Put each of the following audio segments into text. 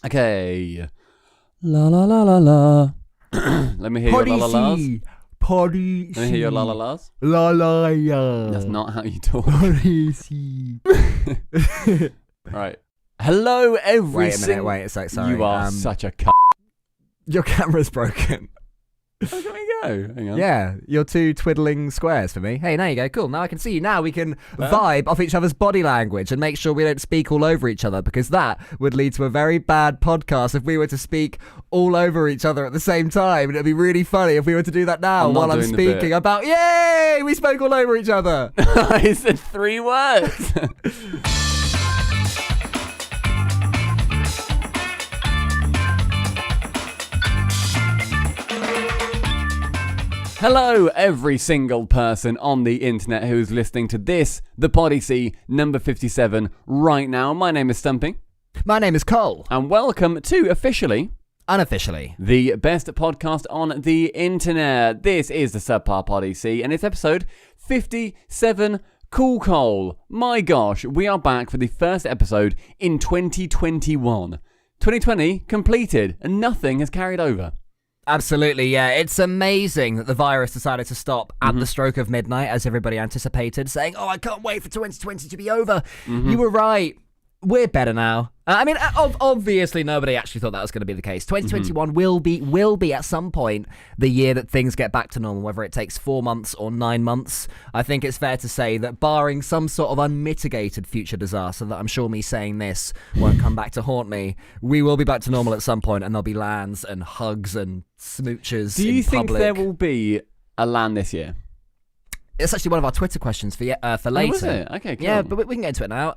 Okay. La la la la la. Let me hear your la la las. Poddy C. Let me hear your la la las. La la ya. That's not how you talk. Poddy C. Right. Hello, every Wait a minute. Wait a sec. Sorry. You are such a c***. Your camera's broken. Look at me go. Hang on. Yeah, you're two twiddling squares for me. Hey, now you go. Cool. Now I can see you. Now we can vibe off each other's body language and make sure we don't speak all over each other, because that would lead to a very bad podcast if we were to speak all over each other at the same time. And it'd be really funny if we were to do that now while I'm speaking about, yay, we spoke all over each other. I said 3 words. Hello, every single person on the internet who's listening to this, the Poddy C number 57, right now. My name is Stumpy. My name is Cole. And welcome to officially, unofficially, the best podcast on the internet. This is the SubPar Poddy C, and it's episode 57. Cool Cole. My gosh, we are back for the first episode in 2021. 2020 completed, and nothing has carried over. Absolutely, yeah. It's amazing that the virus decided to stop at the stroke of midnight, as everybody anticipated, saying, I can't wait for 2020 to be over. You were right. We're better now. Obviously, nobody actually thought that was going to be the case. 2021 will be at some point the year that things get back to normal, whether it takes 4 months or 9 months. I think it's fair to say that barring some sort of unmitigated future disaster that I'm sure me saying this won't come back to haunt me, we will be back to normal at some point, and there'll be LANs and hugs and smooches. Do you think public. there will be a LAN this year? It's actually one of our Twitter questions for later. Oh, is it? Okay, cool. Yeah, but we can get into it now.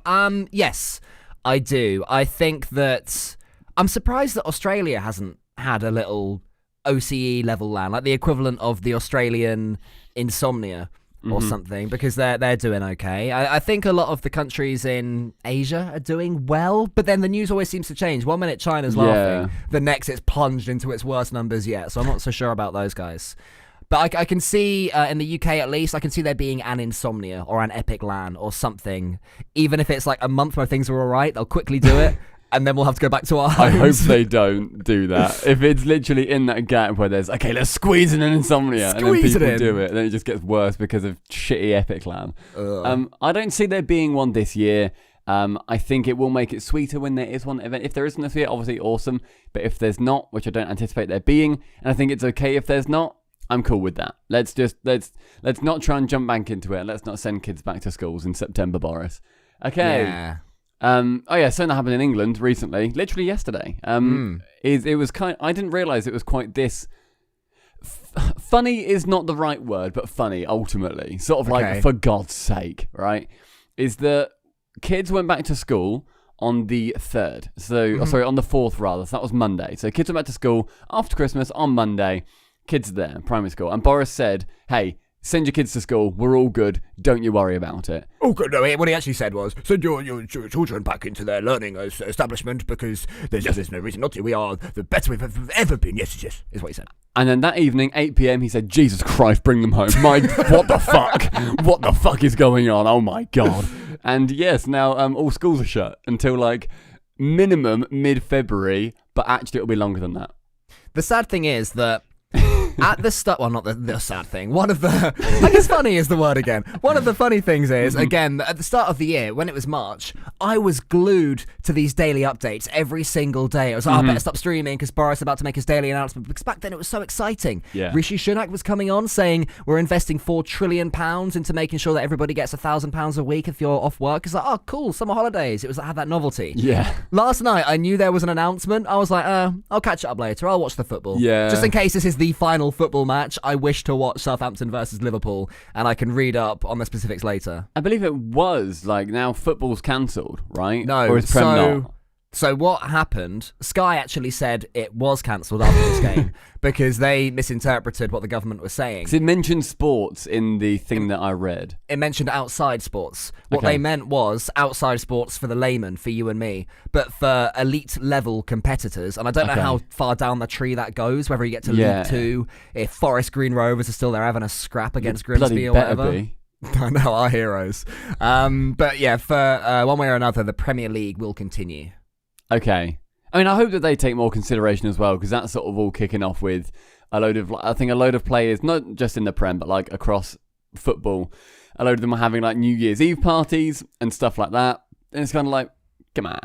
Yes, I do. I think that I'm surprised that Australia hasn't had a little OCE level LAN, like the equivalent of the Australian Insomnia or something, because they're doing okay. I think a lot of the countries in Asia are doing well, but then the news always seems to change. 1 minute China's laughing, the next it's plunged into its worst numbers yet, so I'm not so sure about those guys. But I can see, in the UK at least, I can see there being an Insomnia or an Epic LAN or something. Even if it's like a month where things are all right, they'll quickly do it, and then we'll have to go back to our homes. I hope they don't do that. If it's literally in that gap where there's, okay, let's squeeze in an Insomnia, and then people do it, then it just gets worse because of shitty Epic LAN. I don't see there being one this year. I think it will make it sweeter when there is one event. If there isn't this year, obviously awesome. But if there's not, which I don't anticipate there being, and I think it's okay if there's not, I'm cool with that. Let's not try and jump back into it. Let's not send kids back to schools in September, Boris. Okay. Yeah. Something that happened in England recently, literally yesterday. It was I didn't realise it was quite this. Funny is not the right word, but funny ultimately. Sort of like, for God's sake, right? Is that kids went back to school on the 3rd. On the 4th rather. So that was Monday. So kids went back to school after Christmas on Monday. Kids are there, primary school. And Boris said, hey, send your kids to school. We're all good. Don't you worry about it. Oh, good. No, what he actually said was, send your children back into their learning establishment, because there's no reason not to. We are the best we've ever been. Yes, is what he said. And then that evening, 8 p.m, he said, Jesus Christ, bring them home. What the fuck? What the fuck is going on? Oh, my God. And yes, now all schools are shut until like minimum mid-February, but actually it'll be longer than that. The sad thing is that at the start, well, not the sad thing. One of the, I guess funny is the word again. One of the funny things is, again, at the start of the year, when it was March, I was glued to these daily updates every single day. I was like, I better stop streaming because Boris is about to make his daily announcement. Because back then it was so exciting. Yeah. Rishi Sunak was coming on saying, we're investing £4 trillion into making sure that everybody gets £1,000 a week if you're off work. It's like, oh, cool, summer holidays. It was like, had that novelty. Yeah. Last night, I knew there was an announcement. I was like, I'll catch it up later. I'll watch the football. Yeah. Just in case this is the final football match, I wish to watch Southampton versus Liverpool, and I can read up on the specifics later. I believe it was, like, now football's cancelled, right? No, or is Prem not? So what happened, Sky actually said it was cancelled after this game because they misinterpreted what the government was saying. Because it mentioned sports in the thing that I read. It mentioned outside sports. What they meant was outside sports for the layman, for you and me, but for elite level competitors. And I don't know how far down the tree that goes, whether you get to League 2, if Forest Green Rovers are still there having a scrap against Grimsby or whatever. Be. I know, our heroes. But yeah, for one way or another, the Premier League will continue. Okay. I mean, I hope that they take more consideration as well, because that's sort of all kicking off with a load of players, not just in the Prem, but like across football, a load of them are having like New Year's Eve parties and stuff like that. And it's kind of like, come on.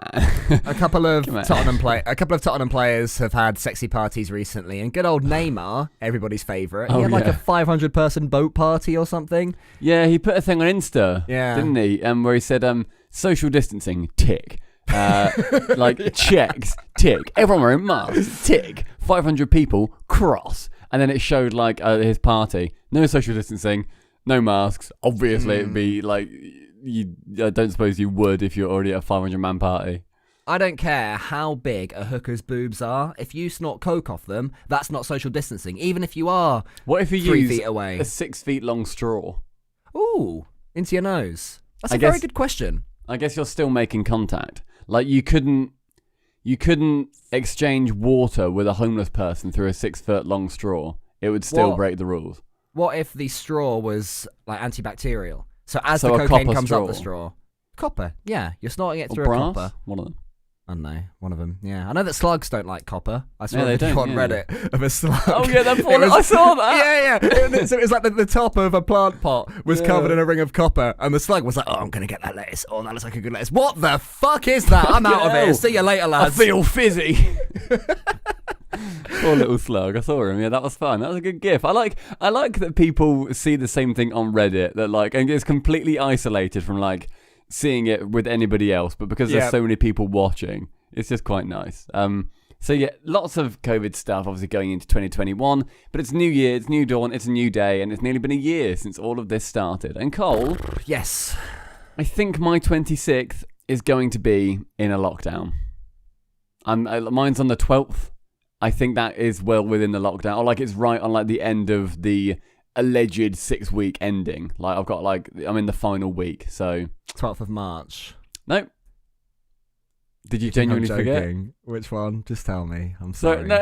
A couple of Tottenham players have had sexy parties recently, and good old Neymar, everybody's favourite, he had like a 500-person boat party or something. Yeah, he put a thing on Insta, didn't he? Where he said, social distancing, tick. Checks, tick. Everyone wearing masks, tick. 500 people, cross. And then it showed like his party. No social distancing, no masks. Obviously, it'd be like, I don't suppose you would if you're already at a 500-man party. I don't care how big a hooker's boobs are. If you snort coke off them, that's not social distancing. Even if you are what if you 3 use feet away? A 6 feet long straw? Ooh, into your nose. That's a very good question. I guess you're still making contact. Like you couldn't exchange water with a homeless person through a 6 foot long straw. It would still break the rules. What if the straw was like antibacterial? So as the cocaine comes up the straw, copper. Yeah, you're snorting it through brass? a copper. One of them. I don't know, one of them. Yeah, I know that slugs don't like copper. I saw a video on Reddit of a slug. Oh yeah, I saw that. Yeah. So it was like the top of a plant pot was covered in a ring of copper, and the slug was like, "Oh, I'm gonna get that lettuce. Oh, that looks like a good lettuce. What the fuck is that? I'm out of here. See you later, lads. I feel fizzy." Poor little slug. I saw him. Yeah, that was fun. That was a good gif. I like that people see the same thing on Reddit. That like, and it's completely isolated from like seeing it with anybody else, but because there's so many people watching, it's just quite nice. So yeah, lots of COVID stuff obviously going into 2021, but it's New Year, it's New Dawn, it's a new day, and it's nearly been a year since all of this started. And Cole, yes, I think my 26th is going to be in a lockdown. Mine's on the 12th. I think that is well within the lockdown, or like it's right on like the end of the alleged 6-week ending. Like I'm in the final week, so 12th of March. Nope. Did you genuinely forget? Which one? Just tell me. I'm sorry. No.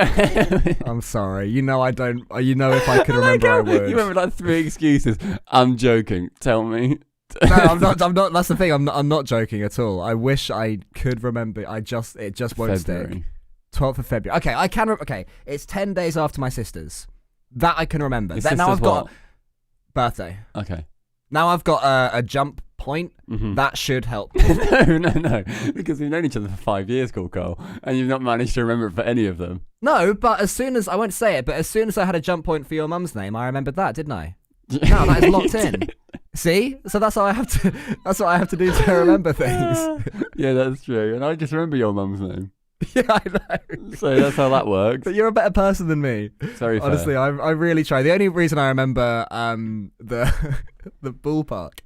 I'm sorry. You know I don't. You know if I could remember, I would. You remember like 3 excuses. I'm joking. Tell me. No, I'm not. That's the thing. I'm not joking at all. I wish I could remember. It just won't stick. 12th of February. Okay, I can. Okay, it's 10 days after my sister's. That I can remember. Now I've got birthday. Okay. Now I've got a jump point. Mm-hmm. That should help. No, because we've known each other for 5 years, Cole, and you've not managed to remember it for any of them. No, but as soon as I won't say it, but as soon as I had a jump point for your mum's name, I remembered that, didn't I? No, that is locked in. See, so that's what I have to. That's what I have to do to remember things. Yeah, that's true, and I just remember your mum's name. Yeah, I know. So that's how that works. But you're a better person than me. Very fair. Honestly, I really try. The only reason I remember the ballpark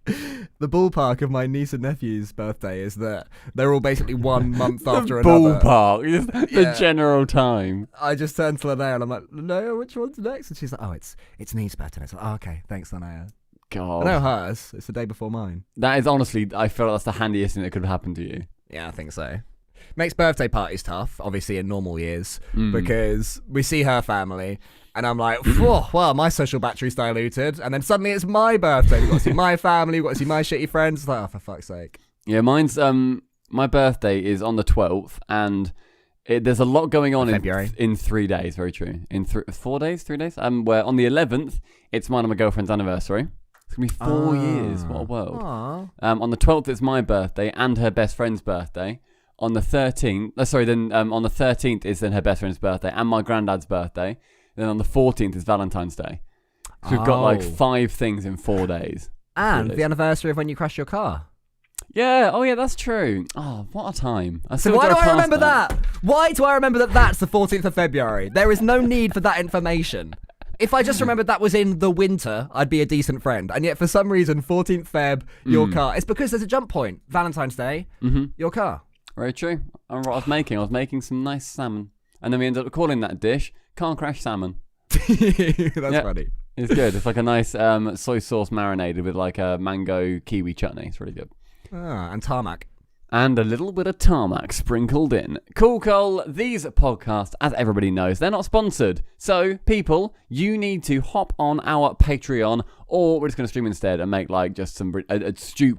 of my niece and nephew's birthday is that they're all basically 1 month after another. Ballpark, the general time. I just turned to Linnea and I'm like, Linnea, which one's next? And she's like, oh, it's Niece's birthday. And it's like, oh, okay, thanks, Linnea. God. I know hers. It's the day before mine. That is honestly, I feel like that's the handiest thing that could have happened to you. Yeah, I think so. Makes birthday parties tough, obviously, in normal years, because we see her family, and I'm like, well, my social battery's diluted, and then suddenly it's my birthday. We've got to see my family, we've got to see my shitty friends. It's like, oh, for fuck's sake. Yeah, mine's, my birthday is on the 12th, and there's a lot going on in 3 days, very true. In 4 days, 3 days? Where on the 11th, it's mine and my girlfriend's anniversary. It's going to be 4 years. What a world. On the 12th, it's my birthday and her best friend's birthday. On the 13th, on the 13th is then her best friend's birthday and my granddad's birthday. Then on the 14th is Valentine's Day. So we've got like 5 things in 4 days. And the anniversary of when you crashed your car. Yeah, oh yeah, that's true. Oh, what a time. So why do I remember that? Why do I remember that that's the 14th of February? There is no need for that information. If I just remembered that was in the winter, I'd be a decent friend. And yet for some reason, 14th Feb, your car. It's because there's a jump point. Valentine's Day, your car. Very true. I remember what I was making some nice salmon. And then we ended up calling that dish Car Crash Salmon. That's funny. It's good. It's like a nice soy sauce marinated with like a mango kiwi chutney. It's really good. And tarmac. And a little bit of tarmac sprinkled in. Cool, Cole. These podcasts, as everybody knows, they're not sponsored. So, people, you need to hop on our Patreon, or we're just going to stream instead and make like just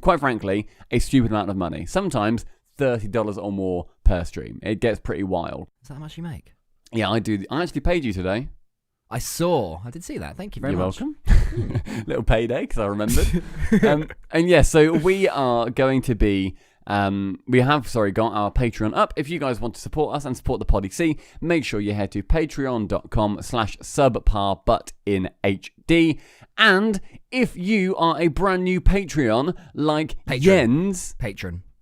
quite frankly, a stupid amount of money. Sometimes $30 or more per stream. It gets pretty wild. Is that how much you make? Yeah, I do. I actually paid you today. I did see that. Thank you very much. You're welcome. Little payday, because I remembered. And yeah, so we are going to be... we have got our Patreon up. If you guys want to support us and support the Poddy C, make sure you head to patreon.com/SubPar, but in HD. And if you are a brand new Patreon, like Jens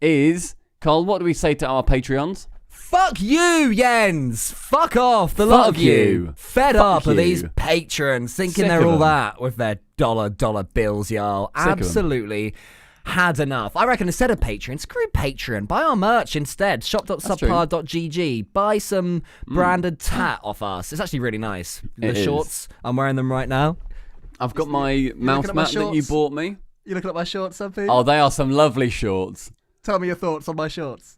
is... Carl, what do we say to our Patreons? Fuck you, Jens! Fuck off, the lot of you. Fed up of these patrons thinking they're all that with their dollar bills, y'all. Absolutely had enough. I reckon instead of Patreon, screw Patreon. Buy our merch instead. Shop.subpar.gg. Buy some branded tat off us. It's actually really nice. The shorts, I'm wearing them right now. I've got my mouse mat that you bought me. You looking at my shorts, Subpar? Oh, they are some lovely shorts. Tell me your thoughts on my shorts.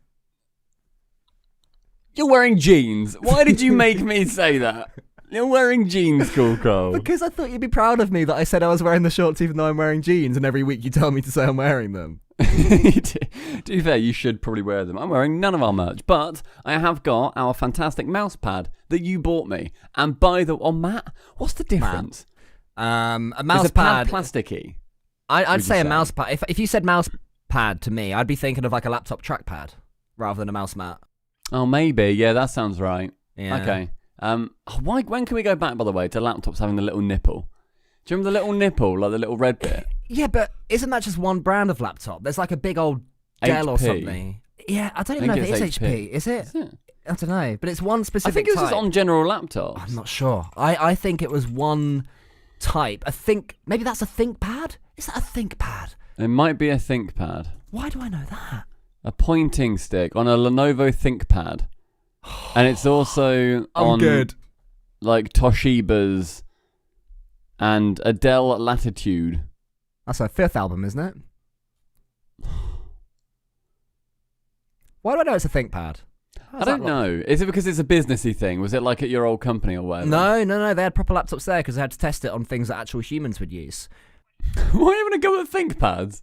You're wearing jeans. Why did you make me say that? You're wearing jeans, Coco. Because I thought you'd be proud of me that I said I was wearing the shorts even though I'm wearing jeans, and every week you tell me to say I'm wearing them. To be fair, you should probably wear them. I'm wearing none of our merch, but I have got our fantastic mouse pad that you bought me. And by the way, Matt, what's the difference? A mouse pad plasticky. I'd say a mouse pad. If you said mouse pad to me, I'd be thinking of like a laptop trackpad rather than a mouse mat. Oh, maybe. Yeah, that sounds right. Yeah. Okay. When can we go back, by the way, to laptops having the little nipple? Do you remember the little nipple, like the little red bit? Yeah, but isn't that just one brand of laptop? There's like a big old Dell or something. Yeah, I don't even know if it is HP. Is it? I don't know, but it's one specific I think it was type. just on general laptops. I'm not sure. I think it was one type. Maybe that's a ThinkPad? Is that a ThinkPad? It might be a ThinkPad. Why do I know that? A pointing stick on a Lenovo ThinkPad. And it's also on good. Like Toshiba's and a Dell Latitude. That's her 5th album, isn't it? Why do I know it's a ThinkPad? I don't know. Is it because it's a businessy thing? Was it like at your old company or whatever? No. They had proper laptops there because they had to test it on things that actual humans would use. Why are you going to go with ThinkPads?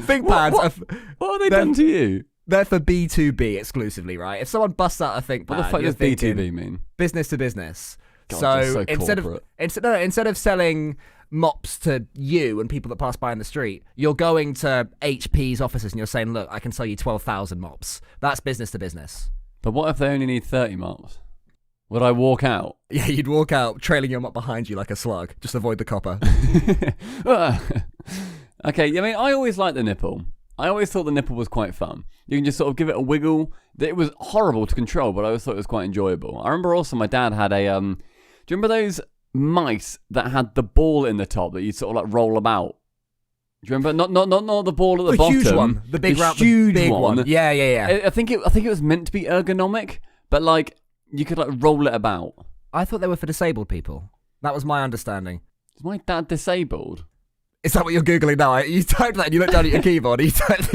ThinkPads. What have they done to you? They're for B2B exclusively, right? If someone busts out a ThinkPad, what the fuck does B2B mean? Business to business. God, so instead of selling mops to you and people that pass by in the street, you're going to HP's offices and you're saying, look, I can sell you 12,000 mops. That's business to business. But what if they only need 30 mops? Would I walk out? Yeah, you'd walk out trailing your mop behind you like a slug. Just avoid the copper. Okay, I mean, I always liked the nipple. I always thought the nipple was quite fun. You can just sort of give it a wiggle. It was horrible to control, but I always thought it was quite enjoyable. I remember also my dad had a... do you remember those mice that had the ball in the top that you'd sort of like roll about? Do you remember? Not the ball at the bottom. The huge one. The big one. Yeah. I think it was meant to be ergonomic, but like you could like roll it about. I thought they were for disabled people. That was my understanding. Is my dad disabled? Is that what you're Googling now? You typed that and you looked down at your keyboard. You typed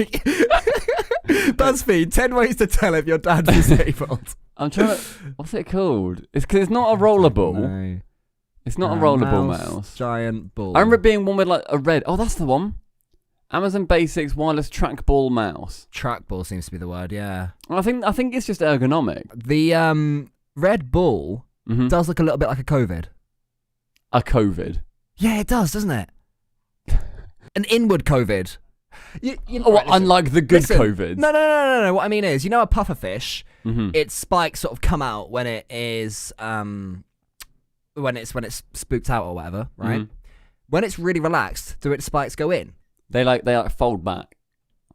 BuzzFeed, 10 ways to tell if your dad's disabled. I'm trying to... What's it called? It's because it's not a rollerball. No. It's not a rollerball mouse. Giant ball. I remember it being one with like a red... Oh, that's the one. Amazon Basics wireless trackball mouse. Trackball seems to be the word, yeah. I think it's just ergonomic. The Red Bull does look a little bit like a COVID. A COVID? Yeah, it does, doesn't it? An inward COVID. Unlike the good COVID. No. What I mean is, you know, a pufferfish, its spikes sort of come out when it is, when it's spooked out or whatever, right? When it's really relaxed, do its spikes go in? They fold back.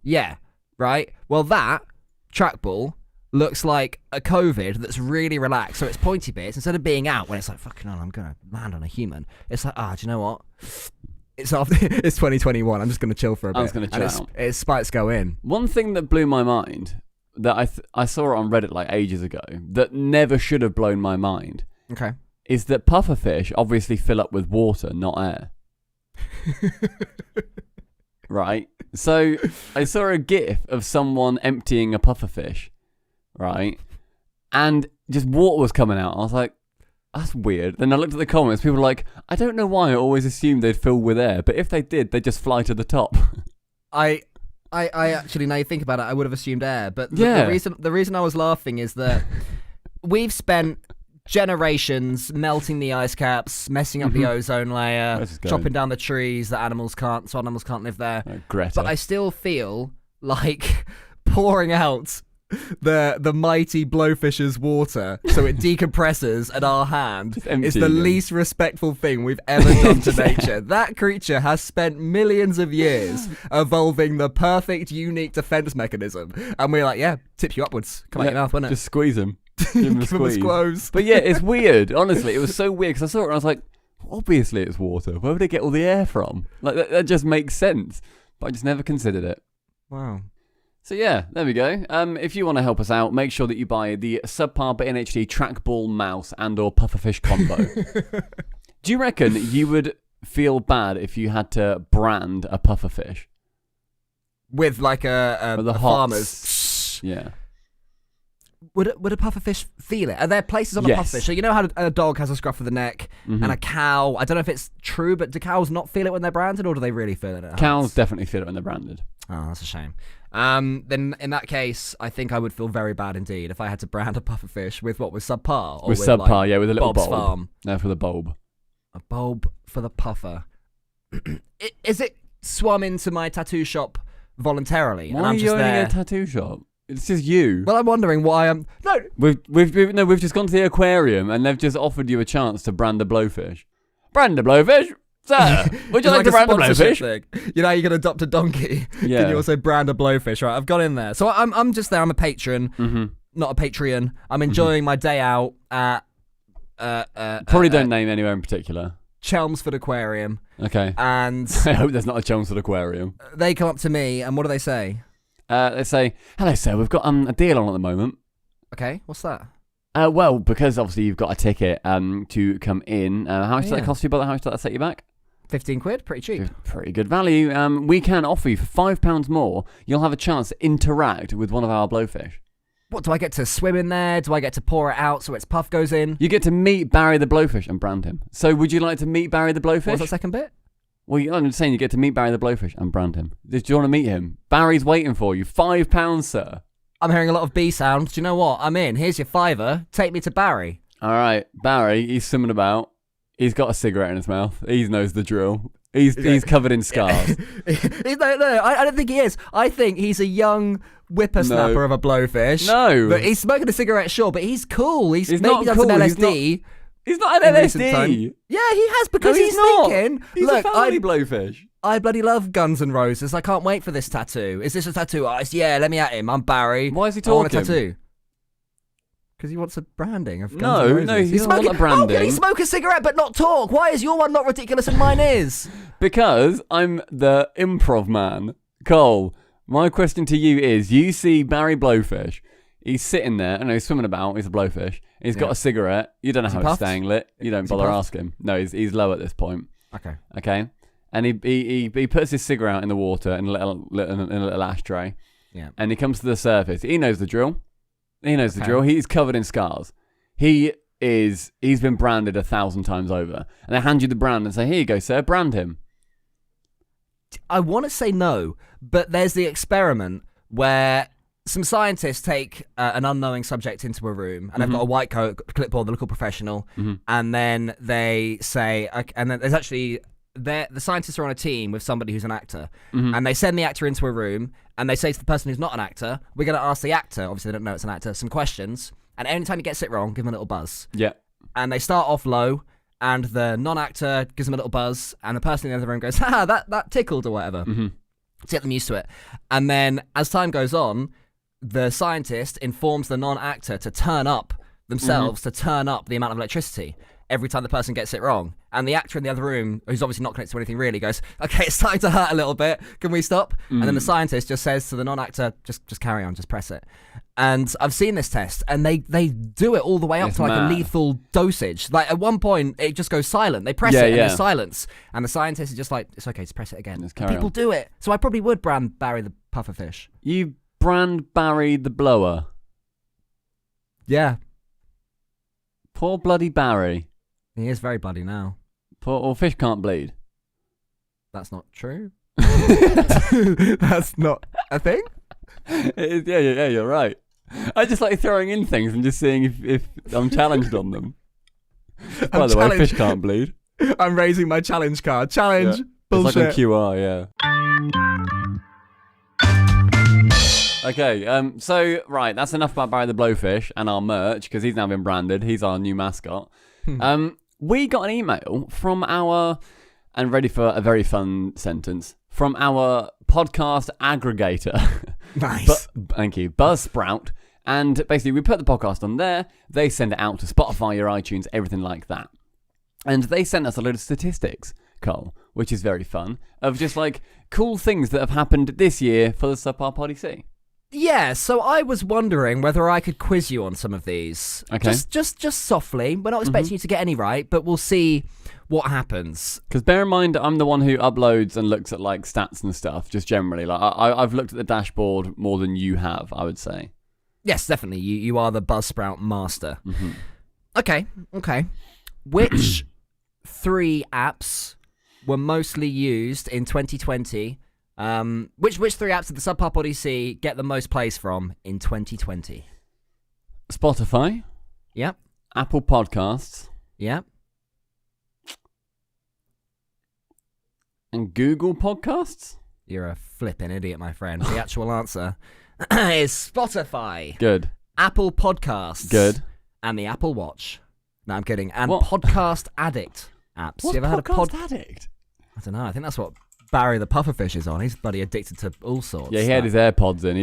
Yeah, right. Well, that trackball looks like a COVID that's really relaxed. So its pointy bits, instead of being out when it's like, fucking hell, I'm gonna land on a human. It's like, do you know what? It's 2021. I'm just going to chill for a bit. I'm just going to chill out. Its spikes go in. One thing that blew my mind, that I saw it on Reddit like ages ago, that never should have blown my mind, okay, is that pufferfish obviously fill up with water, not air. Right? So I saw a gif of someone emptying a pufferfish, right? And just water was coming out. I was like, that's weird. Then I looked at the comments. People were like, I don't know why I always assumed they'd fill with air, but if they did, they'd just fly to the top. I I actually, now you think about it, I would have assumed air. But Yeah. the reason I was laughing is that we've spent generations melting the ice caps, messing up the ozone layer, Where's this going? chopping down the trees that animals can't live there. Greta. But I still feel like pouring out the mighty blowfish's water so it decompresses at our hand is the least respectful thing we've ever done to nature. That creature has spent millions of years evolving the perfect, unique defense mechanism. And we're like, yeah, tip you upwards. Come out your mouth, won't it? Just squeeze him. Give him a Give him a squeeze. squoze. But yeah, it's weird. Honestly, it was so weird because I saw it and I was like, obviously it's water. Where would they get all the air from? Like that just makes sense. But I just never considered it. Wow. So yeah, there we go. If you want to help us out, make sure that you buy the SubPar but in HD trackball mouse and or pufferfish combo. Do you reckon you would feel bad if you had to brand a pufferfish? With like a With the farmer's... Yeah. Would a pufferfish feel it? Are there places on a Yes. pufferfish? So you know how a dog has a scruff of the neck and a cow. I don't know if it's true, but do cows not feel it when they're branded, or do they really feel it? Cows definitely feel it when they're branded. Oh, that's a shame. Then in that case, I think I would feel very bad indeed if I had to brand a pufferfish with what was SubPar. Or With SubPar, like yeah, with a little Bob's bulb. Farm. No, for the bulb. A bulb for the puffer. Is it swum into my tattoo shop voluntarily? Why and are I'm you just owning there? a tattoo shop? It's just you. Well, I'm wondering why I'm... No! We've just gone to the aquarium and they've just offered you a chance to brand a blowfish. Brand a blowfish? Sir, would you like to brand a blowfish? Thing. You know, you can adopt a donkey. Yeah. Can you also brand a blowfish? Right, I've got in there. So I'm just there. I'm a patron, not a Patreon. I'm enjoying my day out at... Probably don't name anywhere in particular. Chelmsford Aquarium. Okay. And I hope there's not a Chelmsford Aquarium. they come up to me, and what do they say? They say, hello sir, we've got a deal on at the moment. Okay, what's that? Well, because obviously you've got a ticket to come in. How much does that cost you, brother? How much does that set you back? 15 quid, pretty cheap. Pretty good value. We can offer you for £5 more. You'll have a chance to interact with one of our blowfish. What, do I get to swim in there? Do I get to pour it out so its puff goes in? You get to meet Barry the blowfish and brand him. So would you like to meet Barry the blowfish? What was that second bit? Well, I'm just saying you get to meet Barry the blowfish and brand him. Do you want to meet him? Barry's waiting for you. £5, sir. I'm hearing a lot of B sounds. Do you know what? I'm in. Here's your $5. Take me to Barry. All right, Barry, he's swimming about. He's got a cigarette in his mouth. He knows the drill. He's covered in scars. No, I don't think he is. I think he's a young whippersnapper of a blowfish. No. But he's smoking a cigarette, sure, but he's cool. He's maybe not done cool. some LSD. He's not an in recent time. LSD. Yeah, he has, because No, he's not. thinking, He's look, a family blowfish. I bloody love Guns N' Roses. I can't wait for this tattoo. Is this a tattoo artist? Yeah, let me at him. I'm Barry. Why is he I want a talking? tattoo. Because he wants a branding of Guns N' Roses. No, he He's doesn't want smoking. a branding. How can he smoke a cigarette but not talk? Why is your one not ridiculous and mine is? Because I'm the improv man. Cole, my question to you is, you see Barry Blowfish. He's sitting there, and he's swimming about. He's a blowfish. He's got a cigarette. You don't know how it's puffed? litting lit. You don't bother asking. No, he's low at this point. Okay. And he puts his cigarette out in the water in a little ashtray. Yeah. And he comes to the surface. He knows the drill. The drill. He's covered in scars. He's been branded 1,000 times over. And they hand you the brand and say, here you go, sir, brand him. I want to say no, but there's the experiment where some scientists take an unknowing subject into a room, and they've got a white coat, clipboard, they look all professional, and then they say, and then there's actually, the scientists are on a team with somebody who's an actor, and they send the actor into a room, and they say to the person who's not an actor, we're going to ask the actor, obviously they don't know it's an actor, some questions, and anytime he gets it wrong, give him a little buzz. Yeah. And they start off low, and the non-actor gives them a little buzz, and the person in the other room goes, ha, that tickled or whatever. To get them used to it. And then, as time goes on, the scientist informs the non-actor to turn up themselves, to turn up the amount of electricity every time the person gets it wrong. And the actor in the other room, who's obviously not connected to anything really, goes, okay, it's starting to hurt a little bit. Can we stop? And then the scientist just says to the non-actor, just carry on, just press it. And I've seen this test, and they do it all the way up to like a lethal dosage. Like at one point, it just goes silent. They press it, and there's silence. And the scientist is just like, it's okay, just press it again. People do it. So I probably would brand Barry the pufferfish. You brand Barry the blower. Yeah. Poor bloody Barry. He is very bloody now. Poor fish can't bleed. That's not true. That's not a thing? Yeah, you're right. I just like throwing in things and just seeing if I'm challenged on them. By the way, fish can't bleed. I'm raising my challenge card. Challenge. Yeah. Bullshit. It's like on QR, yeah. Okay, so, right, that's enough about Barry the Blowfish and our merch, because he's now been branded. He's our new mascot. We got an email from our, and ready for a very fun sentence, from our podcast aggregator. Nice. Thank you. Buzzsprout. And basically, we put the podcast on there. They send it out to Spotify, your iTunes, everything like that. And they sent us a load of statistics, Cole, which is very fun, of just like cool things that have happened this year for the SubPar Poddy C. Yeah, so I was wondering whether I could quiz you on some of these. Okay. Just softly. We're not expecting you to get any right, but we'll see what happens. Because bear in mind, I'm the one who uploads and looks at like stats and stuff, just generally. Like I've looked at the dashboard more than you have, I would say. Yes, definitely. You are the Buzzsprout master. Okay. Which 3 apps were mostly used in 2020? Which 3 apps did the SubPar Poddy C get the most plays from in 2020? Spotify. Yep. Apple Podcasts. Yep. And Google Podcasts? You're a flipping idiot, my friend. The actual answer is Spotify. Good. Apple Podcasts. Good. And the Apple Watch. No, I'm kidding. And What? Podcast Addict apps. What's You ever had a Podcast Addict? I don't know. I think that's what Barry the pufferfish is on. He's bloody addicted to all sorts. Yeah, he had his AirPods in.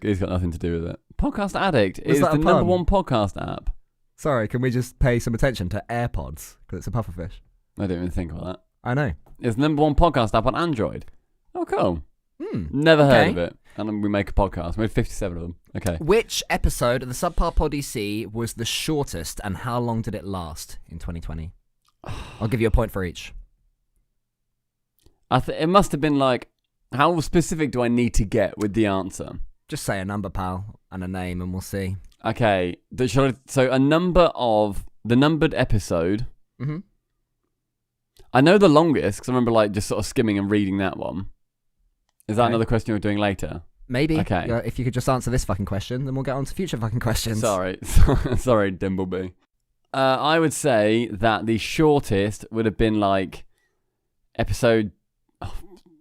He's got nothing to do with it. Podcast Addict is that the a number pun? 1 podcast app. Sorry, can we just pay some attention to AirPods? Because it's a pufferfish. I didn't even think about that. I know. It's the number 1 podcast app on Android. Oh, cool. Hmm. Never heard Okay. of it. And then we make a podcast. We made 57 of them. Okay. Which episode of the SubPar Poddy C was the shortest, and how long did it last in 2020? I'll give you a point for each. It must have been like, how specific do I need to get with the answer? Just say a number, pal, and a name, and we'll see. Okay. So a number of the numbered episode. Mm-hmm. I know the longest because I remember like just sort of skimming and reading that one. Is that Okay. another question you're doing later? Maybe. Okay. If you could just answer this fucking question, then we'll get on to future fucking questions. Sorry, sorry, Dimbleby. I would say that the shortest would have been like episode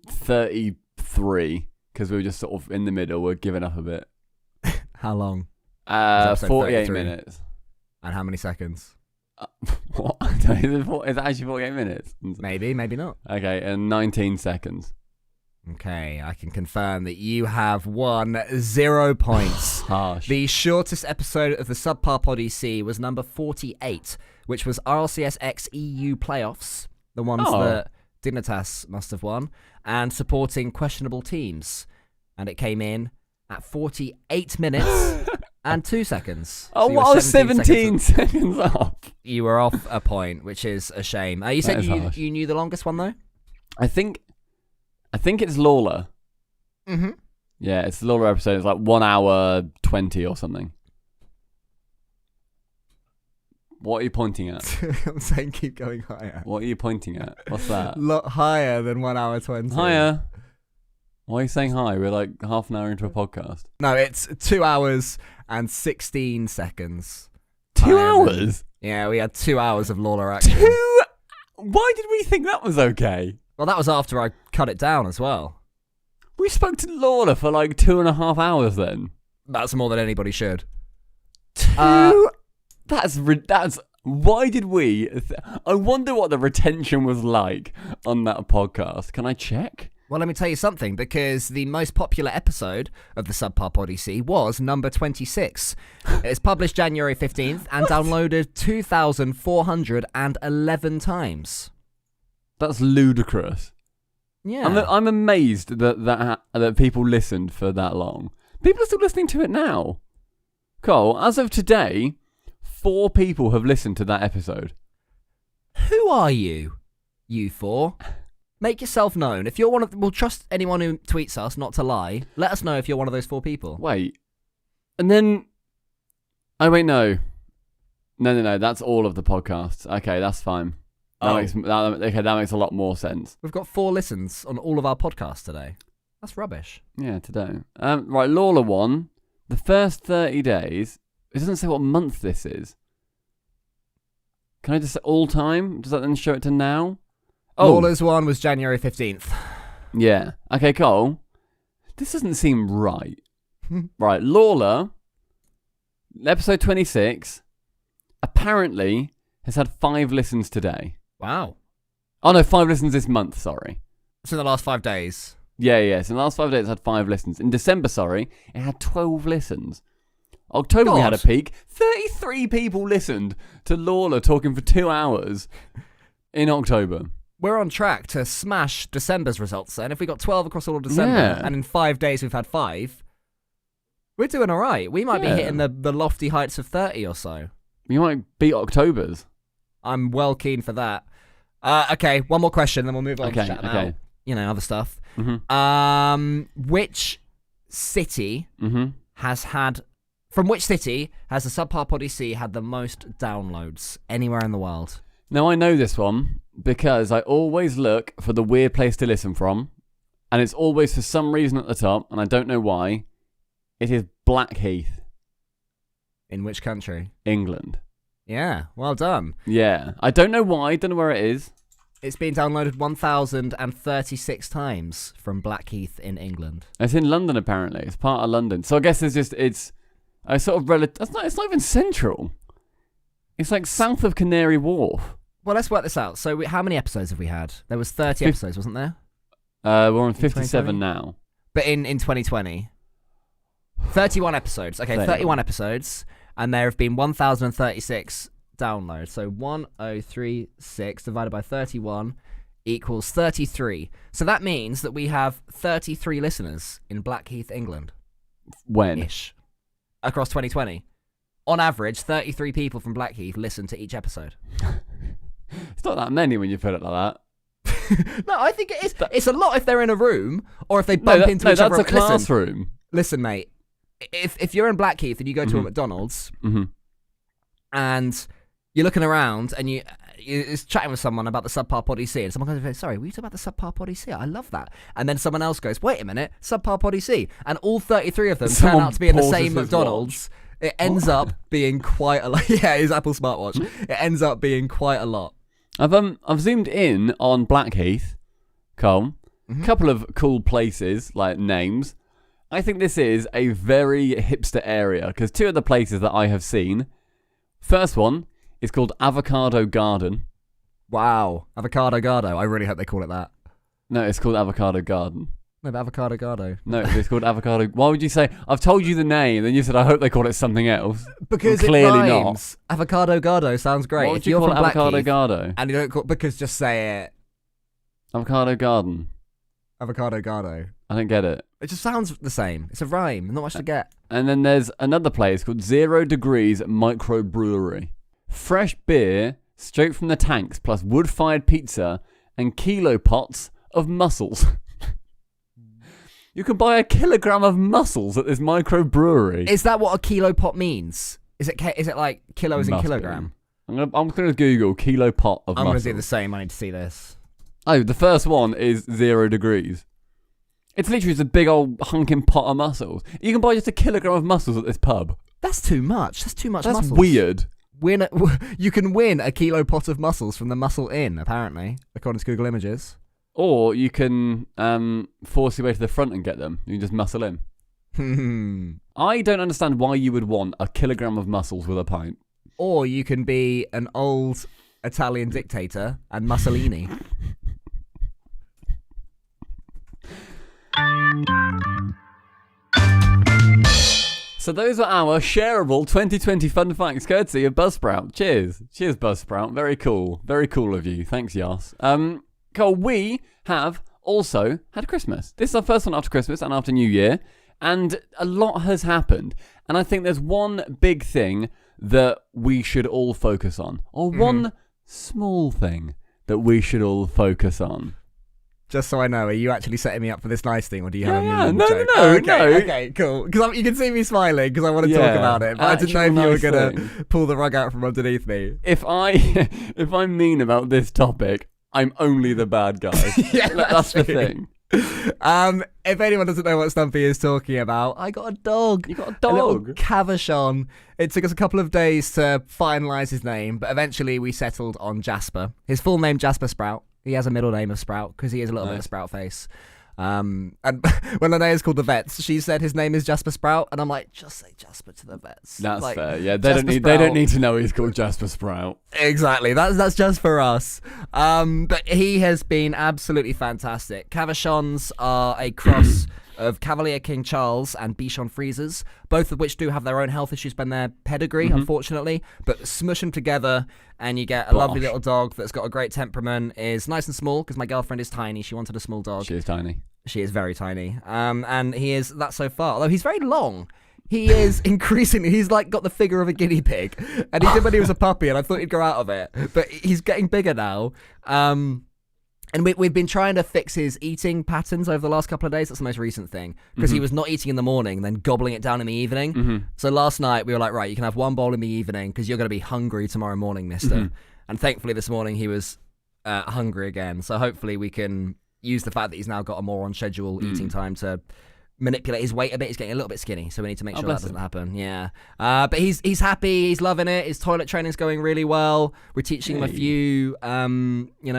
33 because we were just sort of in the middle. We're giving up a bit. How long? 48 33? minutes. And how many seconds? What? Is it actually 48 minutes? Maybe, maybe not. Okay, and 19 seconds. Okay, I can confirm that you have won 0 points. Harsh. The shortest episode of the SubPar Poddy C was number 48, which was RLCS EU playoffs, the ones that Dignitas must have won, and supporting questionable teams. And it came in at 48 minutes and 2 seconds. Oh, So you were I was 17 seconds seconds off. You were off a point, which is a shame. You said is harsh. you knew the longest one, though? I think it's Lawler. Mm-hmm. Yeah, it's the Lawler episode. It's like 1 hour 20 or something. What are you pointing at? I'm saying keep going higher. What are you pointing at? What's that? Lot higher than 1 hour 20. Higher. Why are you saying hi? We're like half an hour into a podcast. No, it's 2 hours and 16 seconds. 2 Higher than- hours? Yeah, we had 2 hours of Lawler action. Why did we think that was okay? Well, that was after I cut it down as well. We spoke to Lawler for like 2.5 hours then. That's more than anybody should. That's why did we? I wonder what the retention was like on that podcast. Can I check? Well, let me tell you something, because the most popular episode of the SubPar Poddy C was number 26. It's published January 15th and downloaded 2,411 times. That's ludicrous. Yeah. I'm amazed that people listened for that long. People are still listening to it now. Cole, as of today, 4 people have listened to that episode. Who are you? You 4? Make yourself known. If you're one of we'll trust anyone who tweets us not to lie. Let us know if you're one of those 4 people. Wait. And then... Oh, wait, no. No, that's all of the podcasts. Okay, that's fine. That makes a lot more sense. We've got 4 listens on all of our podcasts today. That's rubbish. Yeah, today. Right, Lawler one. The first 30 days. It doesn't say what month this is. Can I just say all time? Does that then show it to now? Oh, Lawler's one was January 15th. Yeah. Okay, Cole. This doesn't seem right. Right, Lawler, episode 26, apparently has had 5 listens today. Wow. Oh, no, 5 listens this month, sorry. So in the last 5 days. Yeah. So in the last 5 days, it had 5 listens. In December, it had 12 listens. October, we had a peak. 33 people listened to Lawler talking for 2 hours in October. We're on track to smash December's results then. If we got 12 across all of December, and in 5 days we've had 5, we're doing all right. We might be hitting the lofty heights of 30 or so. You might beat October's. I'm well keen for that. Okay, one more question, then we'll move on to chat about, other stuff. Mm-hmm. Which city From which city has the SubPar Poddy C had the most downloads anywhere in the world? Now, I know this one because I always look for the weird place to listen from, and it's always for some reason at the top, and I don't know why. It is Blackheath. In which country? England. Yeah, well done. Yeah. I don't know why, don't know where it is. It's been downloaded 1,036 times from Blackheath in England. It's in London, apparently. It's part of London. So I guess it's a sort of relative. It's not even central. It's like south of Canary Wharf. Well, let's work this out. So how many episodes have we had? There was 30 episodes, wasn't there? We're on 57 now. But in 2020? 31 episodes. Okay, 31 episodes. And there have been 1,036 downloads. So 1036 divided by 31 equals 33. So that means that we have 33 listeners in Blackheath, England. When? Ish. Across 2020. On average, 33 people from Blackheath listen to each episode. It's not that many when you put it like that. No, I think it is. It's a lot if they're in a room or if they bump into each other. That's a classroom. Listen, mate. If you're in Blackheath and you go to a McDonald's and you're looking around and you're chatting with someone about the SubPar Poddy C, and someone goes, sorry, were you talking about the SubPar Poddy C? I love that. And then someone else goes, wait a minute, SubPar Poddy C. And all 33 of them turn out to be in the same McDonald's. It ends up being quite a lot. Yeah, his Apple smartwatch. It ends up being quite a lot. I've zoomed in on Blackheath, Cole. Couple of cool places, like names. I think this is a very hipster area because 2 of the places that I have seen. First one is called Avocado Garden. Wow, Avocado Gardo. I really hope they call it that. No, it's called Avocado Garden. No, but Avocado Gardo. No, it's called Avocado. Why would you say? I've told you the name, then you said I hope they call it something else. Because well, clearly it rhymes. Not. Avocado Gardo sounds great. Why would you call it Avocado Gardo? And you don't call because just say it. Avocado Garden. Avocado Gardo. I don't get it. It just sounds the same. It's a rhyme. Not much to get. And then there's another place called 0 Degrees Microbrewery. Fresh beer straight from the tanks, plus wood-fired pizza and kilo pots of mussels. You can buy 1 kilogram of mussels at this microbrewery. Is that what a kilo pot means? Is it like kilos in kilogram? I'm gonna Google kilo pot of mussels. I'm gonna do the same. I need to see this. Oh, the first one is 0 degrees. It's literally just a big old hunking pot of mussels. You can buy just 1 kilogram of mussels at this pub. That's too much. That's too much mussels. That's weird. You can win 1 kilo pot of mussels from the Mussel Inn, apparently, according to Google Images. Or you can force your way to the front and get them. You can just muscle in. I don't understand why you would want 1 kilogram of mussels with a pint. Or you can be an old Italian dictator and Mussolini. So those are our shareable 2020 fun facts courtesy of Buzzsprout. Cheers. Cheers, Buzzsprout. Very cool. Very cool of you. Thanks, Yas. Cole, we have also had Christmas. This is our first one after Christmas and after New Year. And a lot has happened. And I think there's one big thing that we should all focus on. Or one small thing that we should all focus on. Just so I know, are you actually setting me up for this nice thing, or do you have a mean no, joke? no, okay, no. Okay, cool. Because you can see me smiling because I want to talk about it, but I didn't know if you were going to pull the rug out from underneath me. If I'm mean about this topic, I'm only the bad guy. Yeah, that's the thing. If anyone doesn't know what Stumpy is talking about, I got a dog. You got a A little dog? Cavachon. It took us a couple of days to finalise his name, but eventually we settled on Jasper. His full name, Jasper Sprout. He has a middle name of Sprout because he is a little bit of Sprout face. And when Linnea's called the vets, she said his name is Jasper Sprout, and I'm like, just say Jasper to the vets. That's like, fair. Yeah, they don't need to know he's called Jasper Sprout. Exactly. That's just for us. But he has been absolutely fantastic. Cavachons are a cross of Cavalier King Charles and Bichon Friesers, both of which do have their own health issues by their pedigree, unfortunately. But smush them together and you get a lovely little dog that's got a great temperament, is nice and small because my girlfriend is tiny. She wanted a small dog. She is tiny. She is very tiny. And he is that so far. Although he's very long. He is increasingly, he's like got the figure of a guinea pig. And he did when he was a puppy and I thought he'd grow out of it. But he's getting bigger now. And we've been trying to fix his eating patterns over the last couple of days. That's the most recent thing. Because he was not eating in the morning, then gobbling it down in the evening. So last night we were like, right, you can have one bowl in the evening because you're going to be hungry tomorrow morning, mister. And thankfully this morning he was hungry again. So hopefully we can use the fact that he's now got a more on schedule eating time to manipulate his weight a bit. He's getting a little bit skinny, so we need to make sure that doesn't happen. Yeah, but he's happy. He's loving it. His toilet training's going really well. We're teaching him a few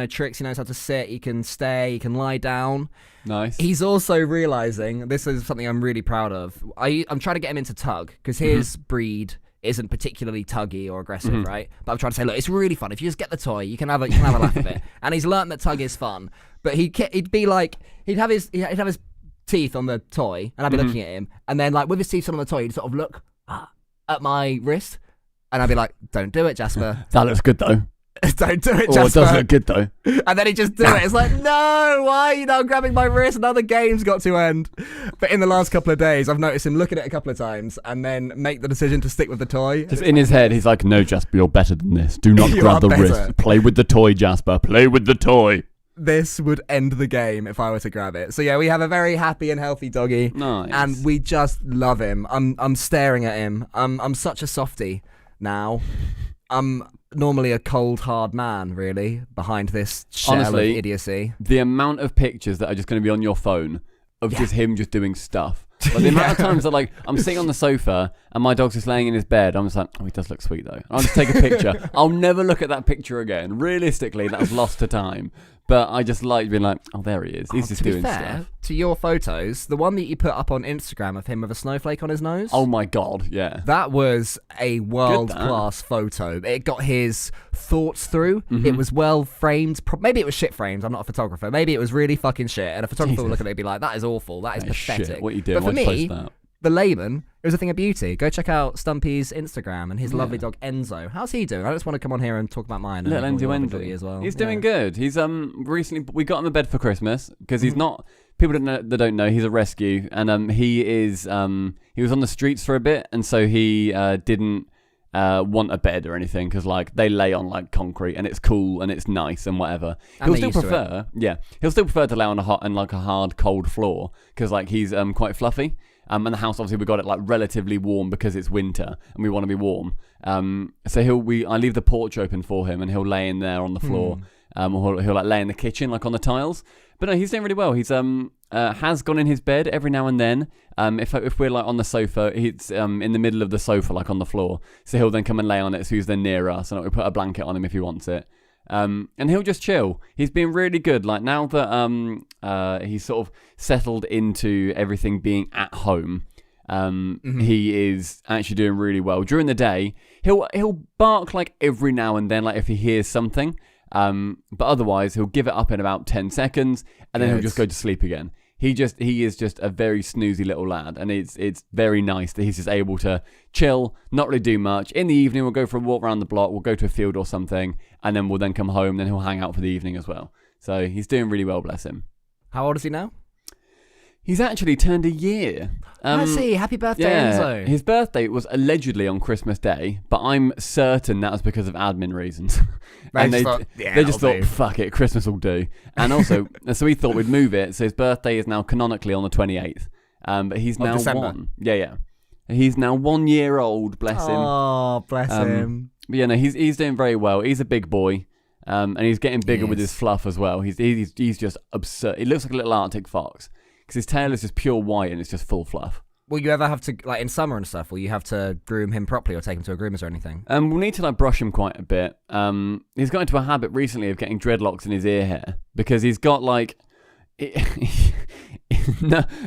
tricks. He knows how to sit. He can stay. He can lie down. Nice. He's also realizing, this is something I'm really proud of. I'm trying to get him into tug because his breed isn't particularly tuggy or aggressive, right? But I'm trying to say, look, it's really fun. If you just get the toy, you can have a laugh of it. And he's learnt that tug is fun. But he'd be like, he'd have his teeth on the toy, and I'd be looking at him, and then like with his teeth on the toy, he'd sort of look at my wrist, and I'd be like, "Don't do it, Jasper." That looks good though. Don't do it, Jasper. Oh, it does look good though. And then he'd just do it. It's like, no, why are you now grabbing my wrist? Now the game's got to end. But in the last couple of days, I've noticed him look at it a couple of times and then make the decision to stick with the toy. Just in his head, he's like, "No, Jasper, you're better than this. Do not grab the wrist. Play with the toy, Jasper. Play with the toy." This would end the game if I were to grab it. So yeah, we have a very happy and healthy doggy. Nice. And we just love him. I'm staring at him. I'm such a softie now. I'm normally a cold, hard man, really, behind this shell of idiocy. The amount of pictures that are just going to be on your phone of just him just doing stuff. Like the amount of times that like I'm sitting on the sofa and my dog's just laying in his bed, I'm just like, oh, he does look sweet though. I'll just take a picture. I'll never look at that picture again. Realistically, that's lost to time. But I just like being like, oh, there he is. He's just doing stuff. To your photos, the one that you put up on Instagram of him with a snowflake on his nose. Oh my God, yeah. That was a world-class photo. It got his thoughts through. It was well framed. Maybe it was shit framed. I'm not a photographer. Maybe it was really fucking shit. And a photographer would look at it and be like, that is awful. That is pathetic. Shit. What are you doing? But for me, the layman, it was a thing of beauty. Go check out Stumpy's Instagram and his lovely dog Enzo. How's he doing? I just want to come on here and talk about mine. Little Enzo as well. He's doing good. He's recently we got him a bed for Christmas because he's not. People don't know he's a rescue, and he was on the streets for a bit, and so he didn't want a bed or anything because like they lay on like concrete and it's cool and it's nice and whatever. He'll still prefer to lay on a hard cold floor because like he's quite fluffy. And the house, obviously, we got it like relatively warm because it's winter and we want to be warm. So I leave the porch open for him and he'll lay in there on the floor. Or he'll like lay in the kitchen, like on the tiles. But no, he's doing really well. He's has gone in his bed every now and then. If we're like on the sofa, he's in the middle of the sofa, like on the floor. So he'll then come and lay on it. So he's then near us, and we put a blanket on him if he wants it. And he'll just chill. He's been really good. Like now that he's sort of settled into everything being at home, he is actually doing really well. During the day, he'll bark like every now and then, like if he hears something. But otherwise, he'll give it up in about 10 seconds, and then he'll just go to sleep again. He is just a very snoozy little lad, and it's very nice that he's just able to chill, not really do much. In the evening, we'll go for a walk around the block, we'll go to a field or something, and then we'll then come home, then he'll hang out for the evening as well. So he's doing really well, bless him. How old is he now? He's actually turned a year. I see. Happy birthday, Enzo. His birthday was allegedly on Christmas Day, but I'm certain that was because of admin reasons. And they just thought, fuck it, Christmas will do. And also, so we thought we'd move it. So his birthday is now canonically on the 28th. But he's now December. 1. Yeah. He's now 1 year old, bless him. Oh, bless him. But yeah, no, he's doing very well. He's a big boy. And he's getting bigger with his fluff as well. He's just absurd. He looks like a little Arctic fox. Because his tail is just pure white and it's just full fluff. Will you ever have to, like in summer and stuff, will you have to groom him properly or take him to a groomer's or anything? We'll need to like brush him quite a bit. He's got into a habit recently of getting dreadlocks in his ear hair because he's got like...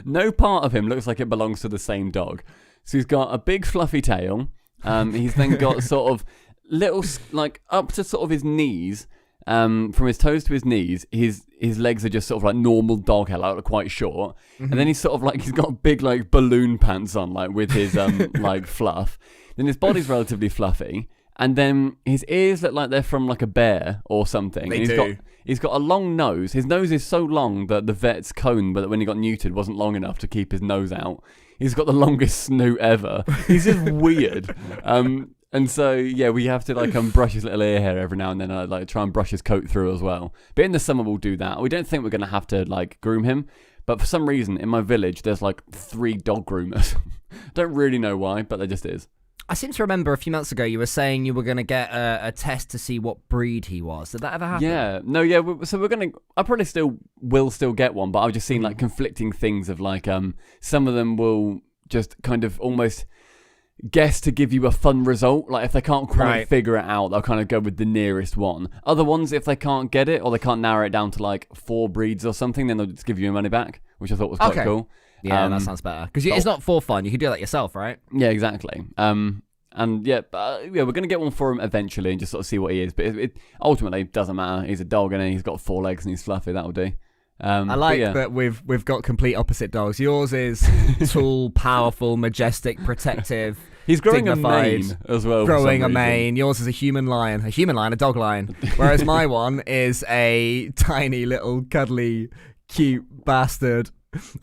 no part of him looks like it belongs to the same dog. So he's got a big fluffy tail. He's then got sort of little, like up to sort of his knees. From his toes to his knees, his legs are just sort of like normal dog hair, like quite short. Mm-hmm. And then he's sort of like, he's got big like balloon pants on, like with his like fluff. Then his body's relatively fluffy. And then his ears look like they're from like a bear or something. He's got a long nose. His nose is so long that the vet's cone, but when he got neutered, wasn't long enough to keep his nose out. He's got the longest snoot ever. He's just weird. And so, yeah, we have to like brush his little ear hair every now and then, like try and brush his coat through as well. But in the summer, we'll do that. We don't think we're going to have to like groom him. But for some reason, in my village, there's like 3 dog groomers. Don't really know why, but there just is. I seem to remember a few months ago you were saying you were going to get a test to see what breed he was. Did that ever happen? Yeah. No, yeah. So we're going to... I probably will still get one, but I've just seen like conflicting things of like... some of them will just kind of almost guess to give you a fun result. Like if they can't quite figure it out, they'll kind of go with the nearest one. Other ones, if they can't get it or they can't narrow it down to like 4 breeds or something, then they'll just give you your money back, which I thought was quite cool. Yeah, that sounds better. Because it's not for fun. You can do that yourself, right? Yeah, exactly. And yeah, we're going to get one for him eventually and just sort of see what he is. But it ultimately doesn't matter. He's a dog and he's got 4 legs and he's fluffy. That'll do. I like that we've got complete opposite dogs. Yours is tall, powerful, majestic, protective. He's growing dignified, a mane as well. Growing a mane. Yours is a human lion, a dog lion. Whereas my one is a tiny little cuddly, cute bastard.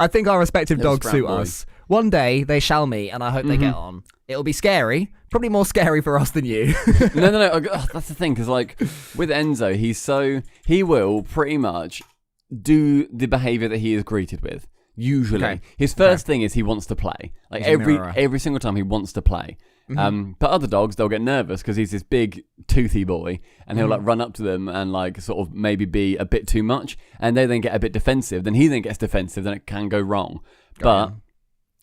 I think our respective dogs suit us. One day they shall meet, and I hope they get on. It'll be scary, probably more scary for us than you. No. That's the thing, because like with Enzo, he will pretty much do the behavior that he is greeted with. Usually, his first thing is he wants to play. Like every single time he wants to play. But other dogs, they'll get nervous because he's this big toothy boy, and he'll like run up to them and like sort of maybe be a bit too much, and they then get a bit defensive. Then he then gets defensive, then it can go wrong. But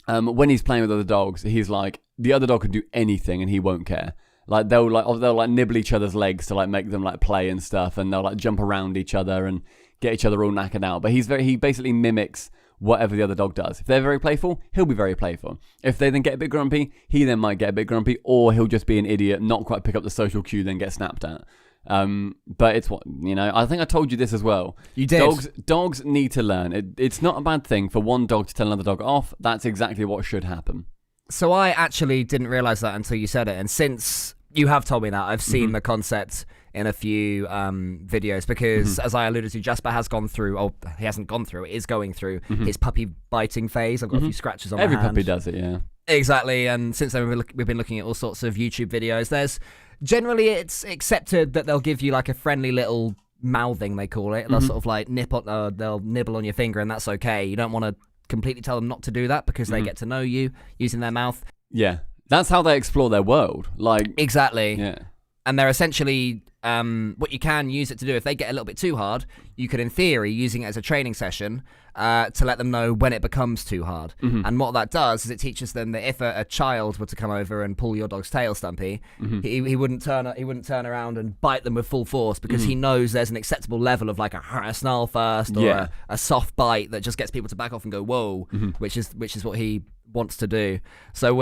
when he's playing with other dogs, he's like the other dog can do anything and he won't care. Like they'll nibble each other's legs to like make them like play and stuff, and they'll like jump around each other and get each other all knackered out. But he basically mimics whatever the other dog does. If they're very playful, he'll be very playful. If they then get a bit grumpy, he then might get a bit grumpy, or he'll just be an idiot, not quite pick up the social cue, then get snapped at. But it's what, I think I told you this as well. You did. Dogs need to learn. It's not a bad thing for one dog to tell another dog off. That's exactly what should happen. So I actually didn't realise that until you said it. And since you have told me that, I've seen the concept in a few videos because, as I alluded to, Jasper has gone through, he hasn't gone through, is going through his puppy biting phase. I've got a few scratches on my hand. Every puppy does it, yeah. Exactly, and since then we've been looking at all sorts of YouTube videos. Generally it's accepted that they'll give you like a friendly little mouthing, they call it. They'll sort of like they'll nibble on your finger, and that's okay. You don't want to completely tell them not to do that because they get to know you using their mouth. Yeah, that's how they explore their world. Like exactly. Yeah. And they're essentially what you can use it to do. If they get a little bit too hard, you could, in theory, using it as a training session to let them know when it becomes too hard. And what that does is it teaches them that if a child were to come over and pull your dog's tail, Stumpy, he wouldn't turn around and bite them with full force because he knows there's an acceptable level of like a snarl first or a soft bite that just gets people to back off and go whoa, which is what he wants to do. So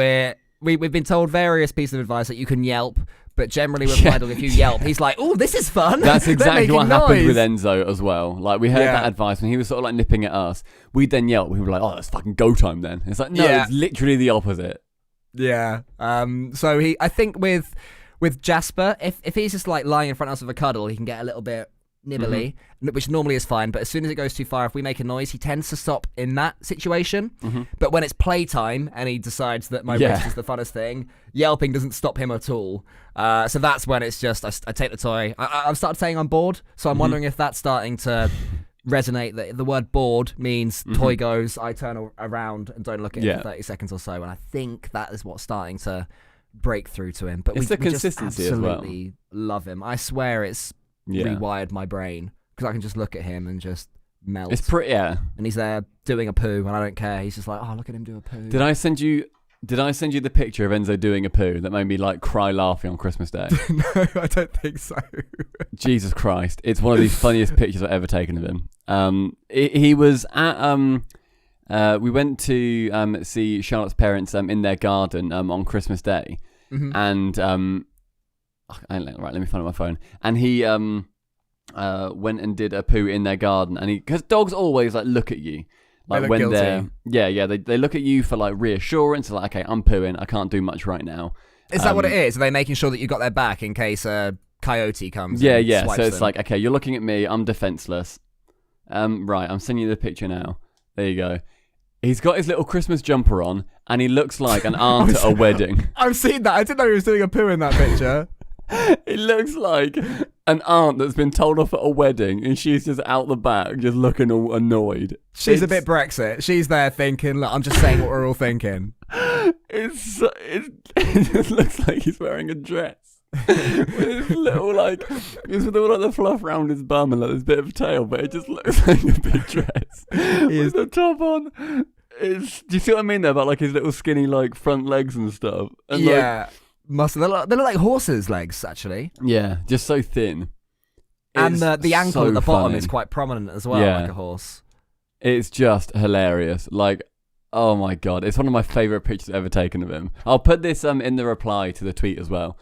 we've been told various pieces of advice that you can yelp. But generally with my dog, if you yelp, he's like, oh, this is fun. That's exactly what happened with Enzo as well. Like, we heard that advice when he was sort of like nipping at us. We'd then yelp. We were like, oh, it's fucking go time then. It's like, no, it's literally the opposite. Yeah. So I think with Jasper, if he's just like lying in front of us with a cuddle, he can get a little bit nibbly, which normally is fine, but as soon as it goes too far, if we make a noise, he tends to stop in that situation. But when it's playtime and he decides that my wrist is the funnest thing, yelping doesn't stop him at all. So that's when it's just, I take the toy. I've started saying I'm bored, so I'm wondering if that's starting to resonate, that the word bored means toy goes, I turn around and don't look at it for 30 seconds or so, and I think that is what's starting to break through to him. But it's the consistency just as well. Absolutely love him. I swear it's rewired my brain, because I can just look at him and just melt. It's pretty, and he's there doing a poo and I don't care. He's just like, oh, look at him do a poo. Did I send you the picture of Enzo doing a poo that made me like cry laughing on Christmas Day? No, I don't think so. Jesus Christ, it's one of the funniest pictures I've ever taken of him. He was at we went to see Charlotte's parents in their garden on Christmas Day, and right, let me find my phone. And he went and did a poo in their garden, and because dogs always like look at you, like when guilty. they look at you for like reassurance, like, okay, I'm pooing, I can't do much right now. Is that what it is? Are they making sure that you got their back in case a coyote comes? Yeah. And So it's them? like, okay, you're looking at me, I'm defenseless. Right, I'm sending you the picture now. There you go. He's got his little Christmas jumper on, and he looks like an aunt at a wedding. I've seen that. I didn't know he was doing a poo in that picture. It looks like an aunt that's been told off at a wedding, and she's just out the back, just looking all annoyed. She's a bit Brexit. She's there thinking, look, I'm just saying what we're all thinking. It just looks like he's wearing a dress. With his little with all the fluff around his bum and like this bit of tail, but it just looks like a big dress. With the top on. Do you see what I mean there about like his little skinny like front legs and stuff? And muscle. They look like horses' legs, actually. Yeah, just so thin. And the ankle so at the bottom funny. is quite prominent as well, like a horse. It's just hilarious. Like, oh my God. It's one of my favourite pictures ever taken of him. I'll put this in the reply to the tweet as well,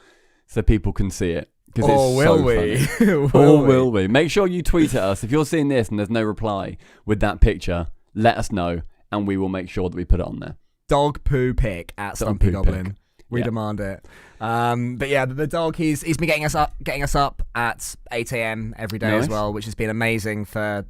so people can see it. Or will we? Will we? Make sure you tweet at us. If you're seeing this and there's no reply with that picture, let us know, and we will make sure that we put it on there. Dog poo pic at Stumpy Goblin. We demand it. But yeah, the dog, he's been getting us up at 8 a.m. every day as well, which has been amazing for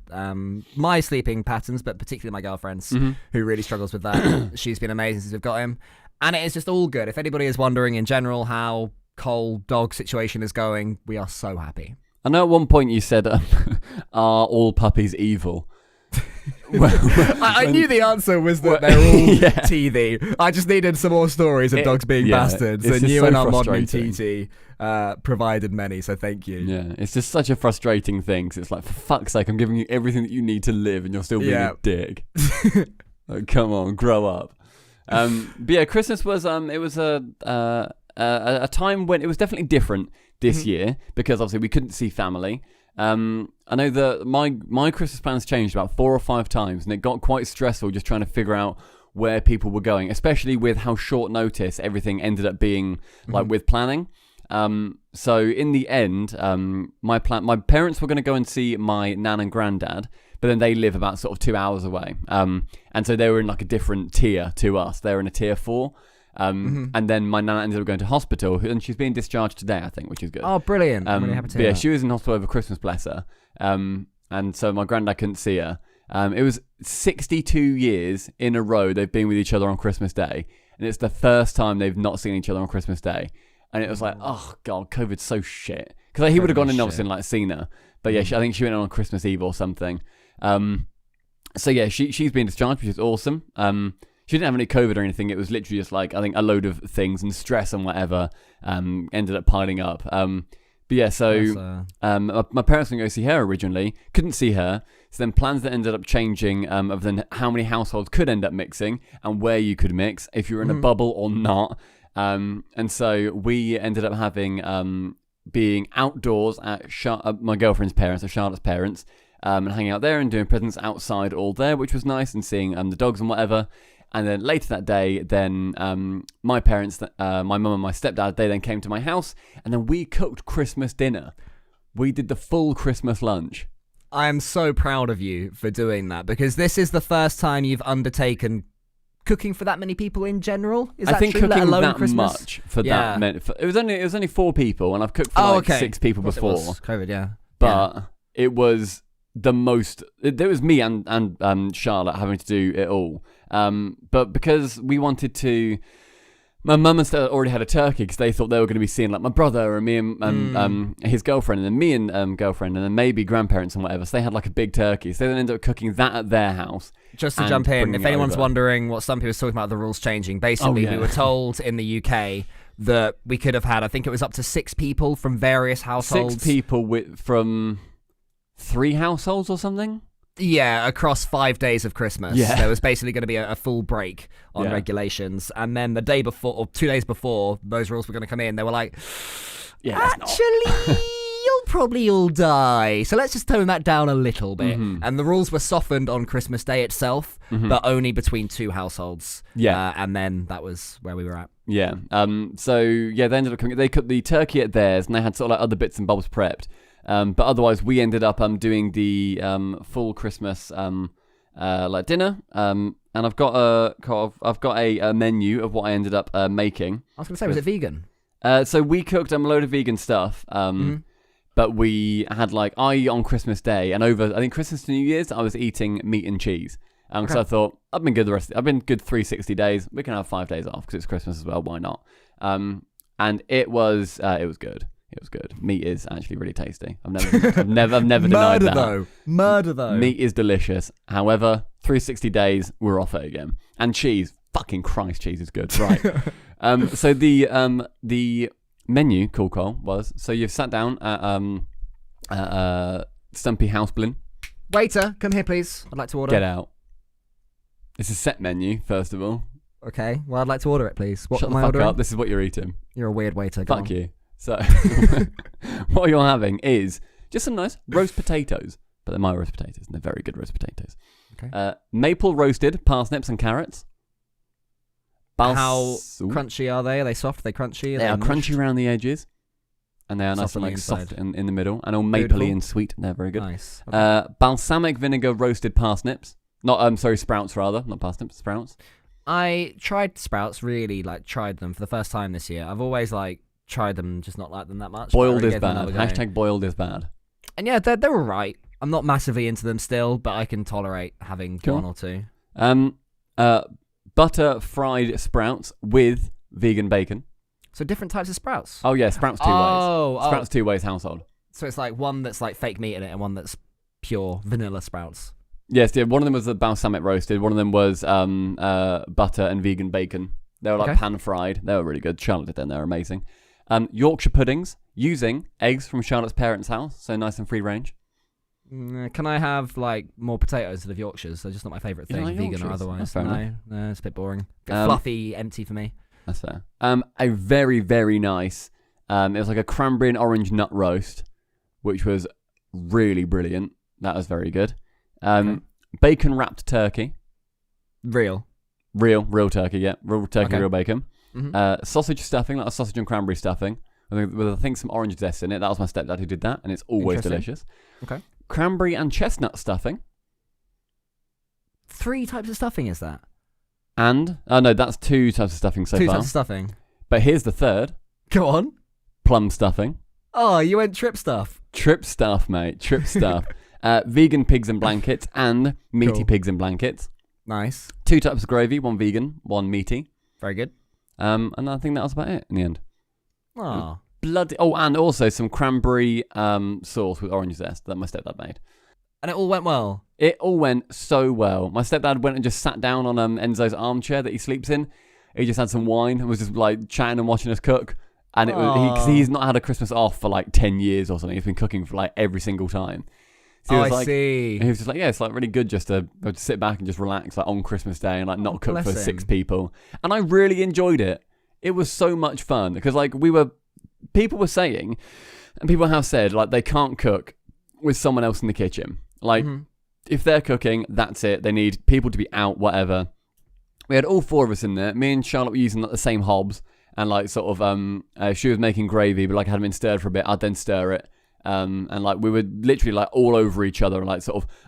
my sleeping patterns, but particularly my girlfriend's, who really struggles with that. She's been amazing since we've got him. And it is just all good. If anybody is wondering in general how Cole's dog situation is going, we are so happy. I know at one point you said, are all puppies evil? I knew the answer was that they're all teethy. I just needed some more stories of dogs being bastards, and you and our modern TT provided many, so thank you. Yeah, it's just such a frustrating thing, 'cause it's like, for fuck's sake, I'm giving you everything that you need to live, and you're still being a dick. Like, come on, grow up. But yeah, Christmas was it was a time when it was definitely different this year, because obviously we couldn't see family. I know that my Christmas plans changed about 4 or 5 times, and it got quite stressful just trying to figure out where people were going, especially with how short notice everything ended up being, like with planning. So in the end, my parents were going to go and see my nan and granddad, but then they live about sort of 2 hours away. And so they were in like a different tier to us. They were in a tier 4. And then my nan ended up going to hospital, and she's being discharged today, I think, which is good. Oh, brilliant. I'm really happy to hear yeah, that. she was in hospital over Christmas, bless her. And so my granddad couldn't see her. It was 62 years in a row they've been with each other on Christmas Day, and it's the first time they've not seen each other on Christmas Day. And it was like, oh God, COVID's so shit. Because he would have gone in obviously and like seen her, but yeah, I think she went on Christmas Eve or something. So yeah, she's been discharged, which is awesome. She didn't have any COVID or anything. It was literally just like, I think, a load of things and stress and whatever ended up piling up. But yeah, so my parents were going to go see her originally, couldn't see her. So then plans that ended up changing of then how many households could end up mixing and where you could mix, if you were in a bubble or not. And so we ended up having being outdoors at my girlfriend's parents, at Charlotte's parents, and hanging out there and doing presents outside all there, which was nice, and seeing the dogs and whatever. And then later that day, then my parents, my mum and my stepdad, they then came to my house, and then we cooked Christmas dinner. We did the full Christmas lunch. I am so proud of you for doing that, because this is the first time you've undertaken cooking for that many people in general. Is that I think true? cooking Let alone that Christmas? much for that meant it was only 4 people, and I've cooked for 6 people before. COVID, yeah. But it was the most. There was me and Charlotte having to do it all. But because we wanted to. My mum and Stella already had a turkey because they thought they were going to be seeing like my brother and me and his girlfriend and then me and girlfriend and then maybe grandparents and whatever. So they had like a big turkey. So they then ended up cooking that at their house. Just to jump in, if anyone's wondering what some people were talking about the rules changing, basically we were told in the UK that we could have had, I think it was up to 6 people from various households. 6 people from 3 households or something? Yeah, across 5 days of Christmas. Yeah. There was basically going to be a full break on regulations. And then the day before, or 2 days before those rules were going to come in, they were like, actually, you'll probably all die. So let's just tone that down a little bit. Mm-hmm. And the rules were softened on Christmas Day itself, but only between 2 households. Yeah. And then that was where we were at. Yeah. So, they ended up they cooked the turkey at theirs, and they had sort of like other bits and bobs prepped. But otherwise, we ended up doing the full Christmas like dinner. And I've got a menu of what I ended up making. I was going to say, was it vegan? So we cooked a load of vegan stuff. But we had on Christmas Day and over I think Christmas to New Year's I was eating meat and cheese. So I thought I've been good I've been good 360 days. We can have 5 days off because it's Christmas as well. Why not? And it was good. It was good. Meat is actually really tasty. I've never denied that. Murder though. Meat is delicious. However, 360 days, we're off it again. And cheese, fucking Christ, cheese is good. Right. So the menu, Cool Cole, was so you've sat down at Stumpy Houseblin. Waiter, come here, please. I'd like to order. Get out. It's a set menu, first of all. Okay. Well, I'd like to order it, please. What Shut am the I fuck ordering? up. This is what you're eating. You're a weird waiter. Go Fuck on. you. So, what you're having is just some nice roast potatoes, but they're my roast potatoes, and they're very good roast potatoes. Okay. Maple roasted parsnips and carrots. How crunchy are they? Are they soft? Are they crunchy? They are crunchy around the edges, and they are nice and soft in the middle, and all mapley and sweet. They're very good. Nice. Okay. Balsamic vinegar roasted parsnips. Sprouts rather, not parsnips, sprouts. I tried sprouts, really tried them for the first time this year. I've always tried them, just not liked them that much. Boiled is bad. Hashtag boiled is bad. And yeah, they're all right. I'm not massively into them still, but I can tolerate having one or two. Butter fried sprouts with vegan bacon. So different types of sprouts. Oh yeah, sprouts 2 ways. Sprouts 2 ways household. So it's one that's fake meat in it and one that's pure vanilla sprouts. Yes, yeah. One of them was the balsamic roasted. One of them was butter and vegan bacon. They were pan fried. They were really good. Charlotte did them. They're amazing. Yorkshire puddings using eggs from Charlotte's parents' house, so nice and free range. Can I have more potatoes instead of Yorkshires? They're just not my favourite thing, vegan Yorkshires? or otherwise. No, it's a bit boring. Fluffy, empty for me. That's fair. A very, very nice. It was like a cranberry and orange nut roast, which was really brilliant. That was very good. Bacon wrapped turkey. Real turkey, yeah. Real turkey, real bacon. Mm-hmm. Sausage stuffing, like a sausage and cranberry stuffing, with I think some orange zest in it. That was my stepdad who did that, and it's always delicious. Okay. Cranberry and chestnut stuffing. 3 types of stuffing is that? And no, that's 2 types of stuffing so far. 2 types of stuffing. But here's the third. Go on. Plum stuffing. Oh, you went trip stuff. Trip stuff, mate. Trip stuff. Vegan pigs in blankets and meaty pigs in blankets. Nice. 2 types of gravy, 1 vegan, 1 meaty. Very good. And I think that was about it in the end. Oh. And also some cranberry sauce with orange zest that my stepdad made. And it all went well? It all went so well. My stepdad went and just sat down on Enzo's armchair that he sleeps in. He just had some wine and was just chatting and watching us cook. And it was because he's not had a Christmas off for 10 years or something. He's been cooking for every single time. So I see. He was just it's really good just to sit back and just relax on Christmas Day and not cook for 6 people. And I really enjoyed it. It was so much fun because people were saying, and people have said they can't cook with someone else in the kitchen. If they're cooking, that's it. They need people to be out, whatever. We had all 4 of us in there. Me and Charlotte were using the same hobs, and she was making gravy, but had them in stirred for a bit. I'd then stir it. And we were literally all over each other and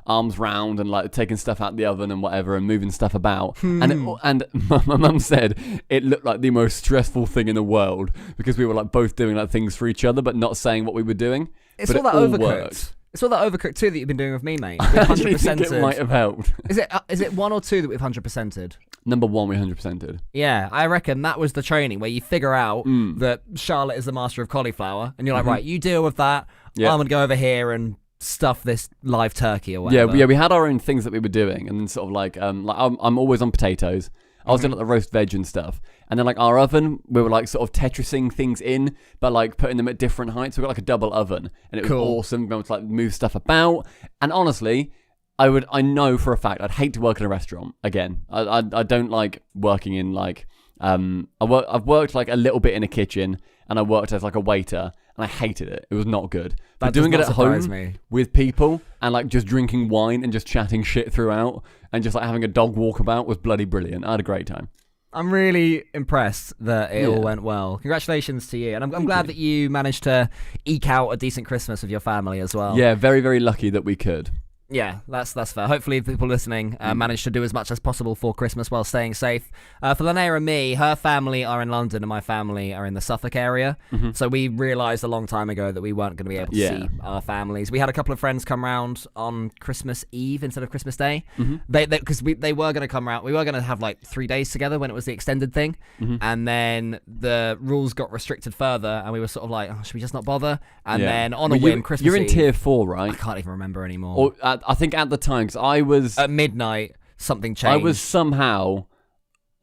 arms round and taking stuff out the oven and whatever and moving stuff about. And my mum said it looked like the most stressful thing in the world because we were both doing things for each other but not saying what we were doing. It's but all that all overcooked. Worked. It's all that Overcooked 2 that you've been doing with me, mate. We've I actually 100%. think it might have helped. Is it 1 or 2 that we've 100%ed? Number 1, we 100%ed. Yeah, I reckon that was the training where you figure out that Charlotte is the master of cauliflower, and you're like, right, you deal with that. Yeah. I'm gonna go over here and stuff this live turkey or whatever. Yeah, we had our own things that we were doing, and then sort of like I'm always on potatoes. I was doing like the roast veg and stuff, and then like our oven, we were like sort of Tetrising things in, but like putting them at different heights. We got like a double oven, and it was awesome. Being able to like move stuff about, and honestly, I know for a fact I'd hate to work in a restaurant again. I don't like working in like I've worked like a little bit in a kitchen, and I worked as like a waiter, and I hated it. It was not good. But doing it at home with people and like just drinking wine and just chatting shit throughout and just like having a dog walk about was bloody brilliant. I had a great time. I'm really impressed that it all went well. Congratulations to you. And I'm glad that you managed to eke out a decent Christmas with your family as well. Yeah, very, very lucky that we could. Yeah, that's fair. Hopefully people listening manage to do as much as possible for Christmas while staying safe. For Linnea and me, her family are in London and my family are in the Suffolk area. So we realised a long time ago that we weren't going to be able to see our families. We had a couple of friends come round on Christmas Eve instead of Christmas Day. Because they were going to come round. We were going to have like 3 days together when it was the extended thing. And then the rules got restricted further and we were sort of like, oh, should we just not bother? And then on a whim, Christmas You're in Eve, tier 4, right? I can't even remember anymore. Or I think at the time, because I was... At midnight, something changed. I was somehow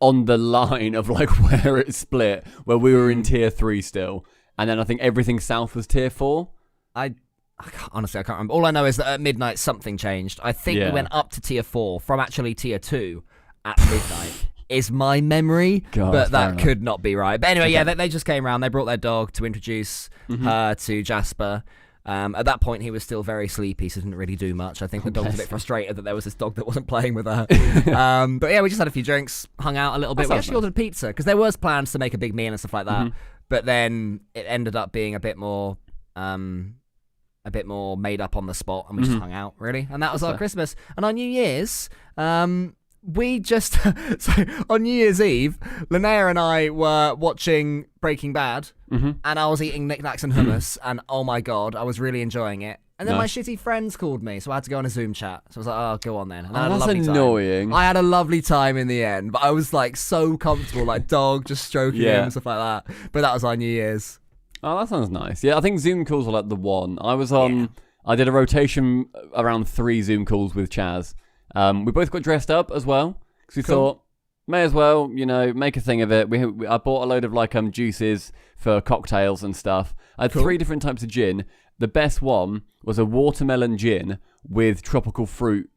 on the line of like where it split, where we were in tier 3 still. And then I think everything south was tier 4. Honestly, I can't remember. All I know is that at midnight, something changed. I think we went up to tier 4 from actually tier 2 at midnight. Is my memory, but that could not be right. But anyway, they just came around. They brought their dog to introduce her to Jasper. At that point, he was still very sleepy, so didn't really do much. I think the dog was a bit frustrated that there was this dog that wasn't playing with her. But yeah, we just had a few drinks, hung out a little bit. We actually ordered pizza because there was plans to make a big meal and stuff like that. But then it ended up being a bit more made up on the spot, and we just hung out really. And that was our Christmas. And on New Year's, we just so on New Year's Eve, Linnea and I were watching Breaking Bad, and I was eating knickknacks and hummus, and oh my god, I was really enjoying it. And then my shitty friends called me, so I had to go on a Zoom chat. So I was like, oh, go on then. And I had a lovely annoying. Time. I had a lovely time in the end, but I was like so comfortable, like dog just stroking him and stuff like that. But that was our New Year's. Oh, that sounds nice. Yeah, I think Zoom calls were like the one. I was on. I did a rotation around 3 Zoom calls with Chaz. We both got dressed up as well because we thought may as well, make a thing of it. I bought a load of like juices for cocktails and stuff. I had 3 different types of gin. The best one was a watermelon gin with tropical fruit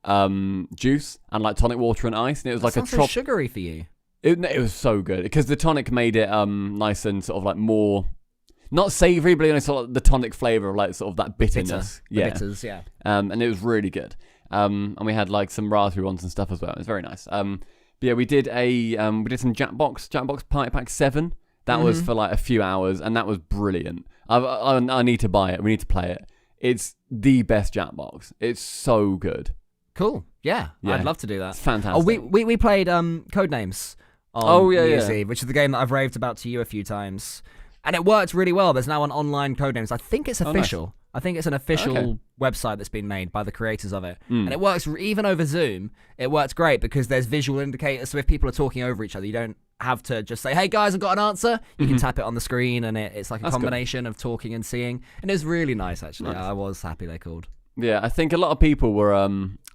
juice and like tonic water and ice, and it was like so sugary for you. It was so good because the tonic made it nice and sort of like more. Not savoury, but sort of the tonic flavour of like sort of that bitterness. Bitters, yeah. And it was really good. And we had like some raspberry ones and stuff as well. It was very nice. But yeah, we did some Jackbox Party Pack 7. That was for like a few hours, and that was brilliant. I need to buy it. We need to play it. It's the best Jackbox. It's so good. Cool. Yeah. I'd love to do that. It's fantastic. Oh, we played Codenames on New Year's Eve, which is the game that I've raved about to you a few times. And it worked really well. There's now an online Codenames. I think it's official. Nice. I think it's an official website that's been made by the creators of it. And it works even over Zoom. It works great because there's visual indicators. So if people are talking over each other, you don't have to just say, hey guys, I've got an answer. You can tap it on the screen and it's like a combination of talking and seeing. And it was really nice, actually. Nice. I was happy they called. Yeah, I think a lot of people were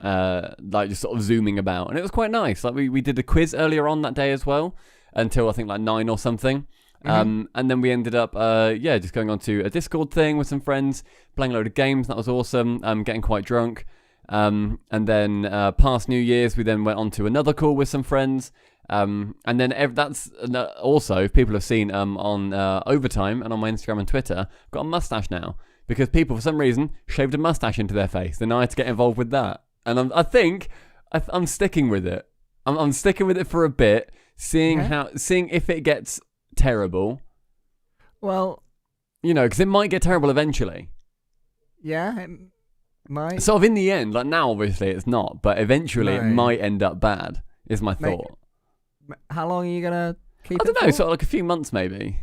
like just sort of zooming about. And it was quite nice. Like we did a quiz earlier on that day as well until I think like 9 or something. And then we ended up, just going on to a Discord thing with some friends, playing a load of games. That was awesome. Getting quite drunk. And then past New Year's, we then went on to another call with some friends. And then that's also, if people have seen on Overtime and on my Instagram and Twitter, I've got a mustache now. Because people, for some reason, shaved a mustache into their face. Then I had to get involved with that. And I think I'm sticking with it. I'm sticking with it for a bit, seeing if it gets terrible. Well, because it might get terrible eventually. Yeah, it might. Sort of in the end, like now obviously it's not, but eventually it might end up bad, is my thought. How long are you going to keep it? I don't know, sort of like a few months maybe.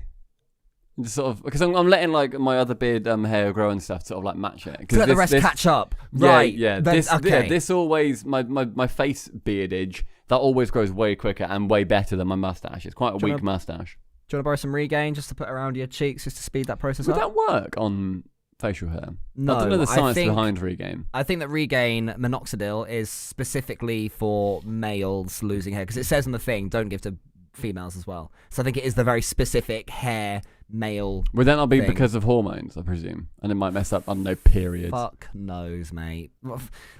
Just sort of because I'm letting like my other beard hair grow and stuff to sort of like match it. To let the rest catch up. Right. Yeah. Then, This always my face beardage that always grows way quicker and way better than my mustache. It's quite a weak mustache. Do you want to borrow some Regain just to put around your cheeks just to speed that process up? Would that work on facial hair? No, I don't know the science behind Regain. I think that Regain minoxidil is specifically for males losing hair because it says on the thing, don't give to females as well. So I think it is the very specific hair male. Would that not be thing. because of hormones, I presume? And it might mess up, I don't know, periods. Fuck knows, mate.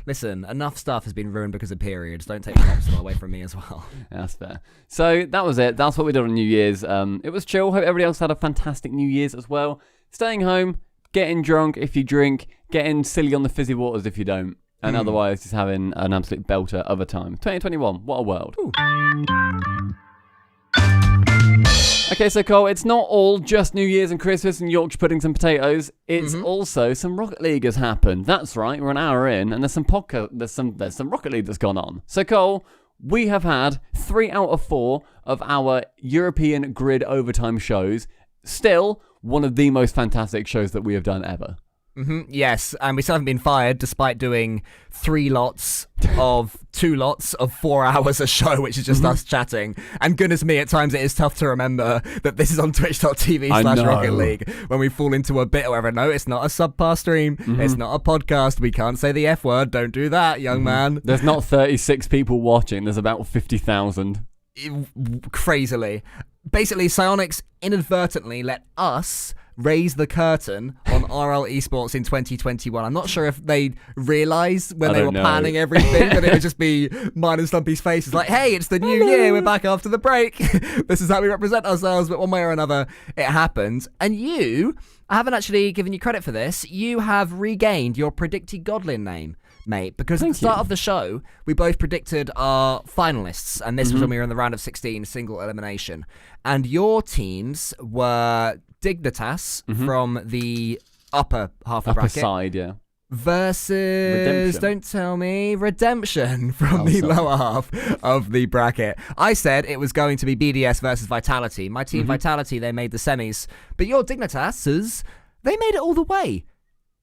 Listen, enough stuff has been ruined because of periods. Don't take minoxidil away from me as well. Yeah, that's fair. So that was it. That's what we did on New Year's. It was chill. Hope everybody else had a fantastic New Year's as well. Staying home, getting drunk if you drink, getting silly on the fizzy waters if you don't. And otherwise just having an absolute belter of a time. 2021, what a world. Ooh. Okay, so Cole, it's not all just New Year's and Christmas and Yorkshire puddings and potatoes. It's also some Rocket League has happened. That's right, we're an hour in, and there's some Rocket League that's gone on. So Cole, we have had 3 out of 4 of our European grid overtime shows. Still, one of the most fantastic shows that we have done ever. Yes, and we still haven't been fired despite doing 2 lots of 4 hours a show, which is just us chatting. And goodness me, at times it is tough to remember that this is on twitch.tv/Rocket League when we fall into a bit or whatever. No, it's not a SubPar stream. It's not a podcast. We can't say the F word. Don't do that, young man. There's not 36 people watching. There's about 50,000. Crazily. Basically, Psyonix inadvertently let us raise the curtain on RL esports in 2021. I'm not sure if they realised when they were planning everything that it would just be mine and Stumpy's face. It's like, hey, it's the new year. We're back after the break. This is how we represent ourselves. But one way or another, it happened. And I haven't actually given you credit for this. You have regained your predicted Godlin name, mate, because at the start of the show, we both predicted our finalists, and this was when we were in the round of 16, single elimination. And your teams were Dignitas from the upper half of the bracket. Upper side, yeah. Versus, don't tell me, Redemption from the lower half of the bracket. I said it was going to be BDS versus Vitality. My team, Vitality, they made the semis. But your Dignitas, they made it all the way.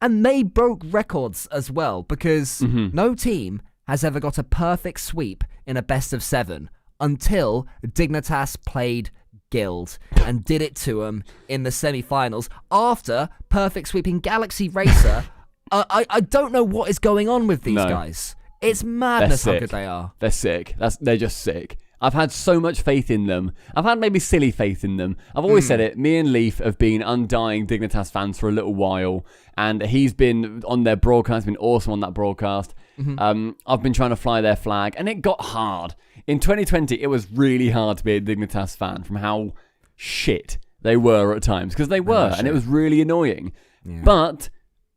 And they broke records as well, because no team has ever got a perfect sweep in a best of 7 until Dignitas played Guild and did it to them in the semi-finals after perfect sweeping Galaxy Racer. I don't know what is going on with these guys. It's madness how good they are. They're sick. They're just sick. I've had so much faith in them. I've had maybe silly faith in them. I've always said it. Me and Leaf have been undying Dignitas fans for a little while, and he's been on their broadcast, been awesome on that broadcast. I've been trying to fly their flag, and it got hard. In 2020, it was really hard to be a Dignitas fan from how shit they were at times, because they were, and it was really annoying. Yeah. But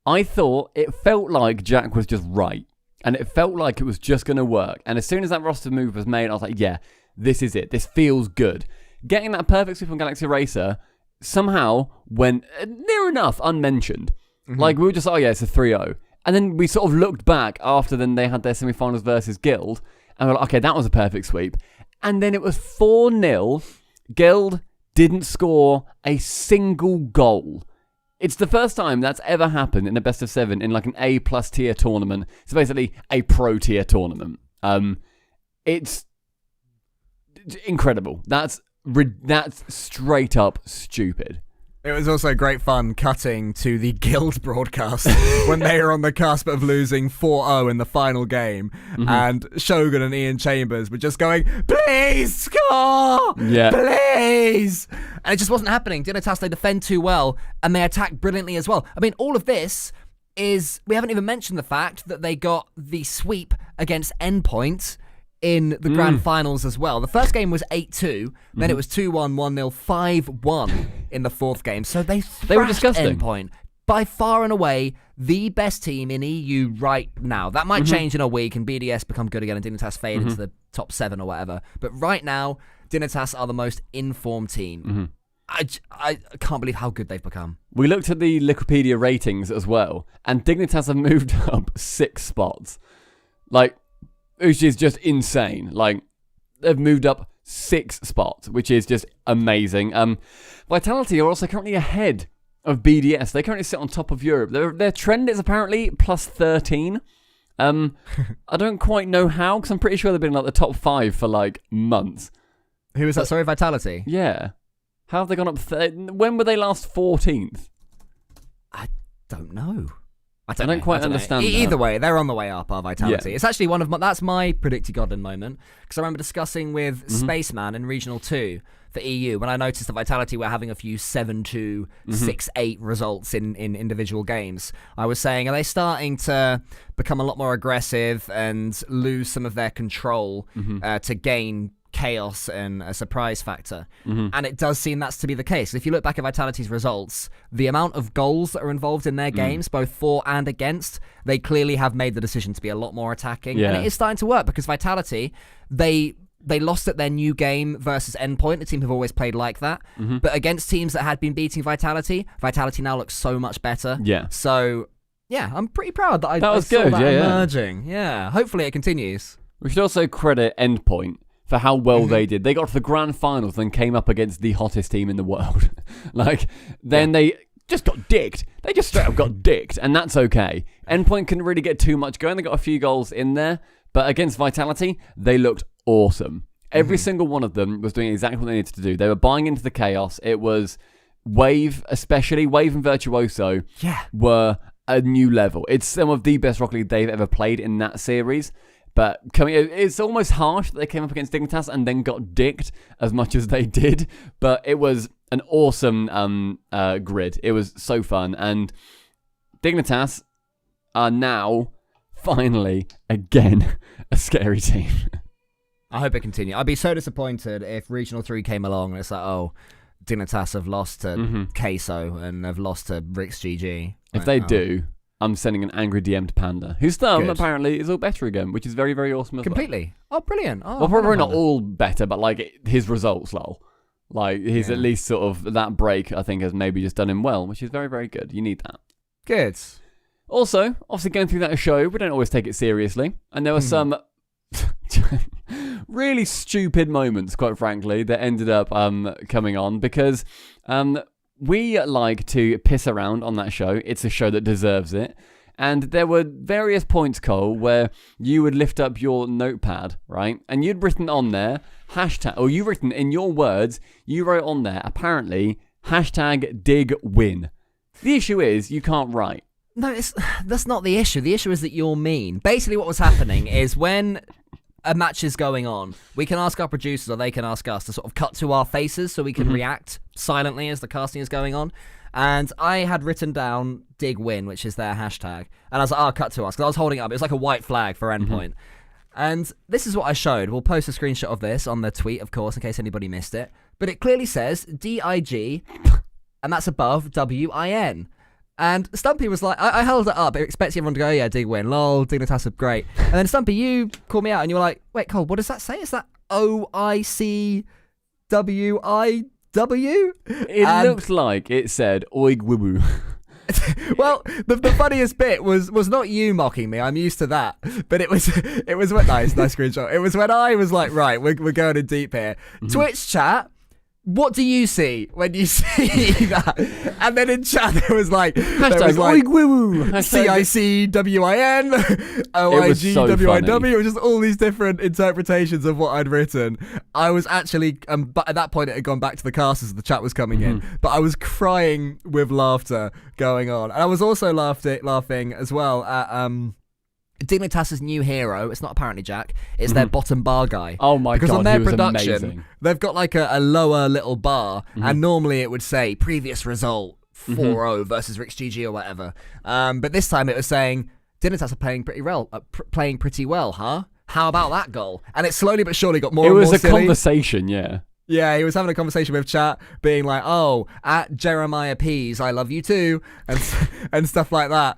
I thought it felt like Jack was just right. And it felt like it was just going to work. And as soon as that roster move was made, I was like, yeah, this is it. This feels good. Getting that perfect sweep on Galaxy Racer somehow went near enough unmentioned. Like, we were just, it's a 3-0. And then we sort of looked back after then they had their semi-finals versus Guild. And we're like, okay, that was a perfect sweep. And then it was 4-0. Guild didn't score a single goal. It's the first time that's ever happened in a best of 7 in like an A+ tier tournament. So basically a pro tier tournament. It's incredible. That's straight up stupid. It was also great fun cutting to the Guild broadcast when they were on the cusp of losing 4-0 in the final game. And Shogun and Ian Chambers were just going, please score! Yeah. Please! And it just wasn't happening. Dignitas, they defend too well, and they attack brilliantly as well. I mean, all of this is, we haven't even mentioned the fact that they got the sweep against Endpoint in the grand finals as well. The first game was 8-2, then it was 2-1, 1-0, 5-1 in the fourth game. So they were disgusting. Endpoint. By far and away, the best team in EU right now. That might change in a week and BDS become good again and Dignitas fade into the top 7 or whatever. But right now, Dignitas are the most informed team. I can't believe how good they've become. We looked at the Wikipedia ratings as well, and Dignitas have moved up 6 spots. Like, which is just insane. Like, they've moved up 6 spots, which is just amazing. Vitality are also currently ahead of BDS. They currently sit on top of Europe. Their trend is apparently plus 13. I don't quite know how, because I'm pretty sure they've been in like the top 5 for like months. Who is that? Sorry, Vitality? Yeah. How have they gone up? When were they last 14th? I don't know. I don't quite understand that. Either way, they're on the way up, our Vitality. Yeah. It's actually that's my Predicted Godin moment, because I remember discussing with Spaceman in Regional 2 for EU when I noticed that Vitality were having a few 7-2, 6-8 results in individual games. I was saying, are they starting to become a lot more aggressive and lose some of their control to gain chaos and a surprise factor? And it does seem that's to be the case. If you look back at Vitality's results, the amount of goals that are involved in their games, both for and against, they clearly have made the decision to be a lot more attacking. And it is starting to work, because Vitality, they lost at their new game versus Endpoint. The team have always played like that. But against teams that had been beating Vitality now looks so much better. Yeah. So, yeah, I'm pretty proud that I was saw good. that Yeah, emerging. Yeah, hopefully it continues. We should also credit Endpoint for how well they did. They got to the grand finals and came up against the hottest team in the world. They just got dicked. They just straight up got dicked, and that's okay. Endpoint couldn't really get too much going. They got a few goals in there, but against Vitality, they looked awesome. Every single one of them was doing exactly what they needed to do. They were buying into the chaos. It was Wave, especially Wave and Virtuoso, were a new level. It's some of the best Rocket League they've ever played in that series. But it's almost harsh that they came up against Dignitas and then got dicked as much as they did. But it was an awesome grid. It was so fun. And Dignitas are now, finally, again, a scary team. I hope it continues. I'd be so disappointed if Regional 3 came along and it's like, oh, Dignitas have lost to Queso and have lost to Rick's GG. If they do, I'm sending an angry DM to Panda, whose thumb apparently is all better again, which is very, very awesome as Completely. well. Oh, brilliant. Oh, well, probably not all better, but like his results, lol. Like he's at least sort of, that break, I think, has maybe just done him well, which is very, very good. You need that. Good. Also, obviously going through that show, we don't always take it seriously. And there were some really stupid moments, quite frankly, that ended up coming on because we like to piss around on that show. It's a show that deserves it. And there were various points, Cole, where you would lift up your notepad, right? And you'd written on there, you written in your words, you wrote on there, apparently, #digwin. The issue is, you can't write. No, that's not the issue. The issue is that you're mean. Basically, what was happening is when a match is going on, we can ask our producers or they can ask us to sort of cut to our faces so we can react silently as the casting is going on. And I had written down dig win, which is their hashtag. And I was like, oh, cut to us. Because I was holding it up. It was like a white flag for Endpoint. And this is what I showed. We'll post a screenshot of this on the tweet, of course, in case anybody missed it. But it clearly says DIG, and that's above WIN. And Stumpy was like, I held it up, expecting everyone to go, yeah, dig win, lol, Dignitas are great. And then Stumpy, you called me out and you were like, wait, Cole, what does that say? Is that OICWIW? It looked like it said oig woo. Well, the funniest bit was not you mocking me. I'm used to that. But it was when nice screenshot. It was when I was like, right, we're going in deep here. Twitch chat. What do you see when you see that? And then in chat there was like oig woo. CICWIN, OIGWIW. It was just all these different interpretations of what I'd written. I was actually, but at that point it had gone back to the cast as the chat was coming in. But I was crying with laughter going on, and I was also laughing as well at Dignitas' new hero, it's not apparently Jack, it's their bottom bar guy. Oh my god, because on their he was production, amazing. They've got like a lower little bar, and normally it would say previous result 4-0 versus Rick's GG or whatever. But this time it was saying Dignitas are playing pretty well, huh? How about that goal? And it slowly but surely got more and more silly. It was a conversation, yeah. Yeah, he was having a conversation with chat, being like, oh, at Jeremiah Pease, I love you too, and stuff like that.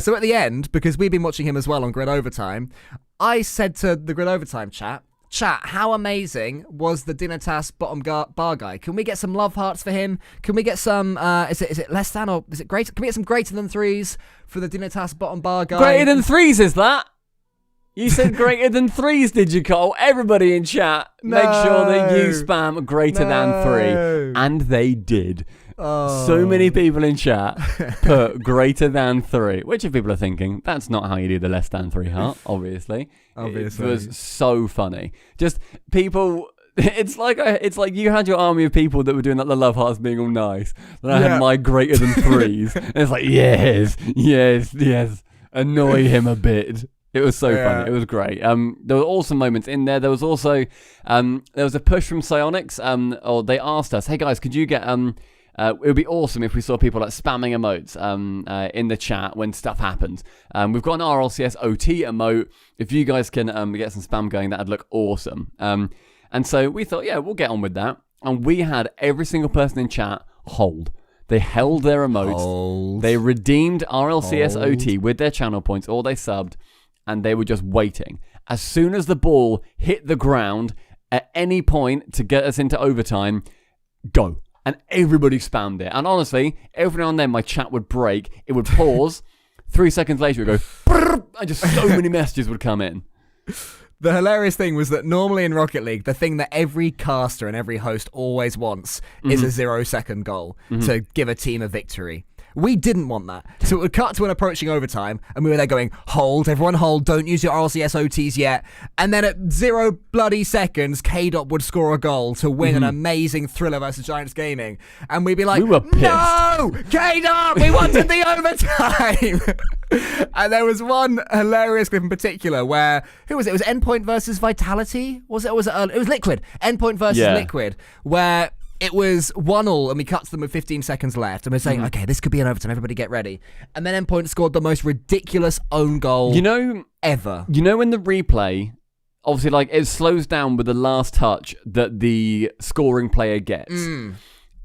So at the end, because we've been watching him as well on Grid Overtime, I said to the Grid Overtime chat, how amazing was the Dignitas bottom bar guy? Can we get some love hearts for him? Can we get some, is it less than or is it greater? Can we get some greater than threes for the Dignitas bottom bar guy? Greater than threes, is that? You said greater than 3s, did you, Cole? Everybody in chat, make sure that you spam greater than 3. And they did. Oh. So many people in chat put greater than 3, which if people are thinking, that's not how you do the less than 3 heart, obviously. It was so funny. Just people... It's like you had your army of people that were doing like the love hearts being all nice. Then I had my greater than 3s. And it's like, yes. Annoy him a bit. It was so funny. It was great. There were awesome moments in there. There was also there was a push from Psionics. Or they asked us, hey guys, could you get it would be awesome if we saw people like spamming emotes in the chat when stuff happens. We've got an RLCS OT emote. If you guys can get some spam going, that'd look awesome. And so we thought, we'll get on with that. And we had every single person in chat hold. They held their emotes. They redeemed RLCS OT with their channel points, or they subbed, and they were just waiting. As soon as the ball hit the ground at any point to get us into overtime, go. And everybody spammed it. And honestly, every now and then my chat would break. It would pause. 3 seconds later, it would go, and just so many messages would come in. The hilarious thing was that normally in Rocket League, the thing that every caster and every host always wants is a 0-second goal to give a team a victory. We didn't want that. So it would cut to an approaching overtime, and we were there going, hold, everyone hold, don't use your RLCS OTs yet. And then at 0 bloody seconds, K-Dot would score a goal to win an amazing thriller versus Giants Gaming. And we'd be like, we were pissed. No! K-Dot, we wanted the overtime! And there was one hilarious clip in particular where, who was it? It was Endpoint versus Vitality? It was Liquid. Endpoint versus Liquid, where... It was 1-1, and we cut to them with 15 seconds left, and we're saying, okay, this could be an overtime, everybody get ready. And then Endpoint scored the most ridiculous own goal ever. You know when the replay, obviously, like, it slows down with the last touch that the scoring player gets.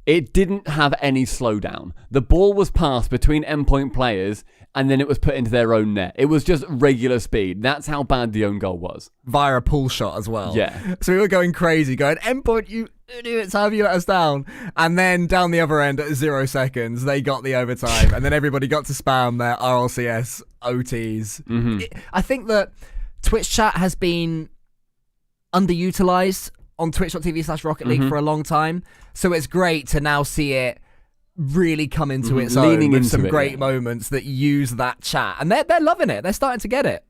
It didn't have any slowdown. The ball was passed between Endpoint players, and then it was put into their own net. It was just regular speed. That's how bad the own goal was. Via a pull shot as well. Yeah. So we were going crazy, going, Endpoint, you idiots, how have you let us down? And then down the other end at 0 seconds, they got the overtime, and then everybody got to spam their RLCS OTs. I think that Twitch chat has been underutilized on twitch.tv/Rocket League for a long time. So it's great to now see it really come into its own with some great moments that use that chat. And they're loving it. They're starting to get it.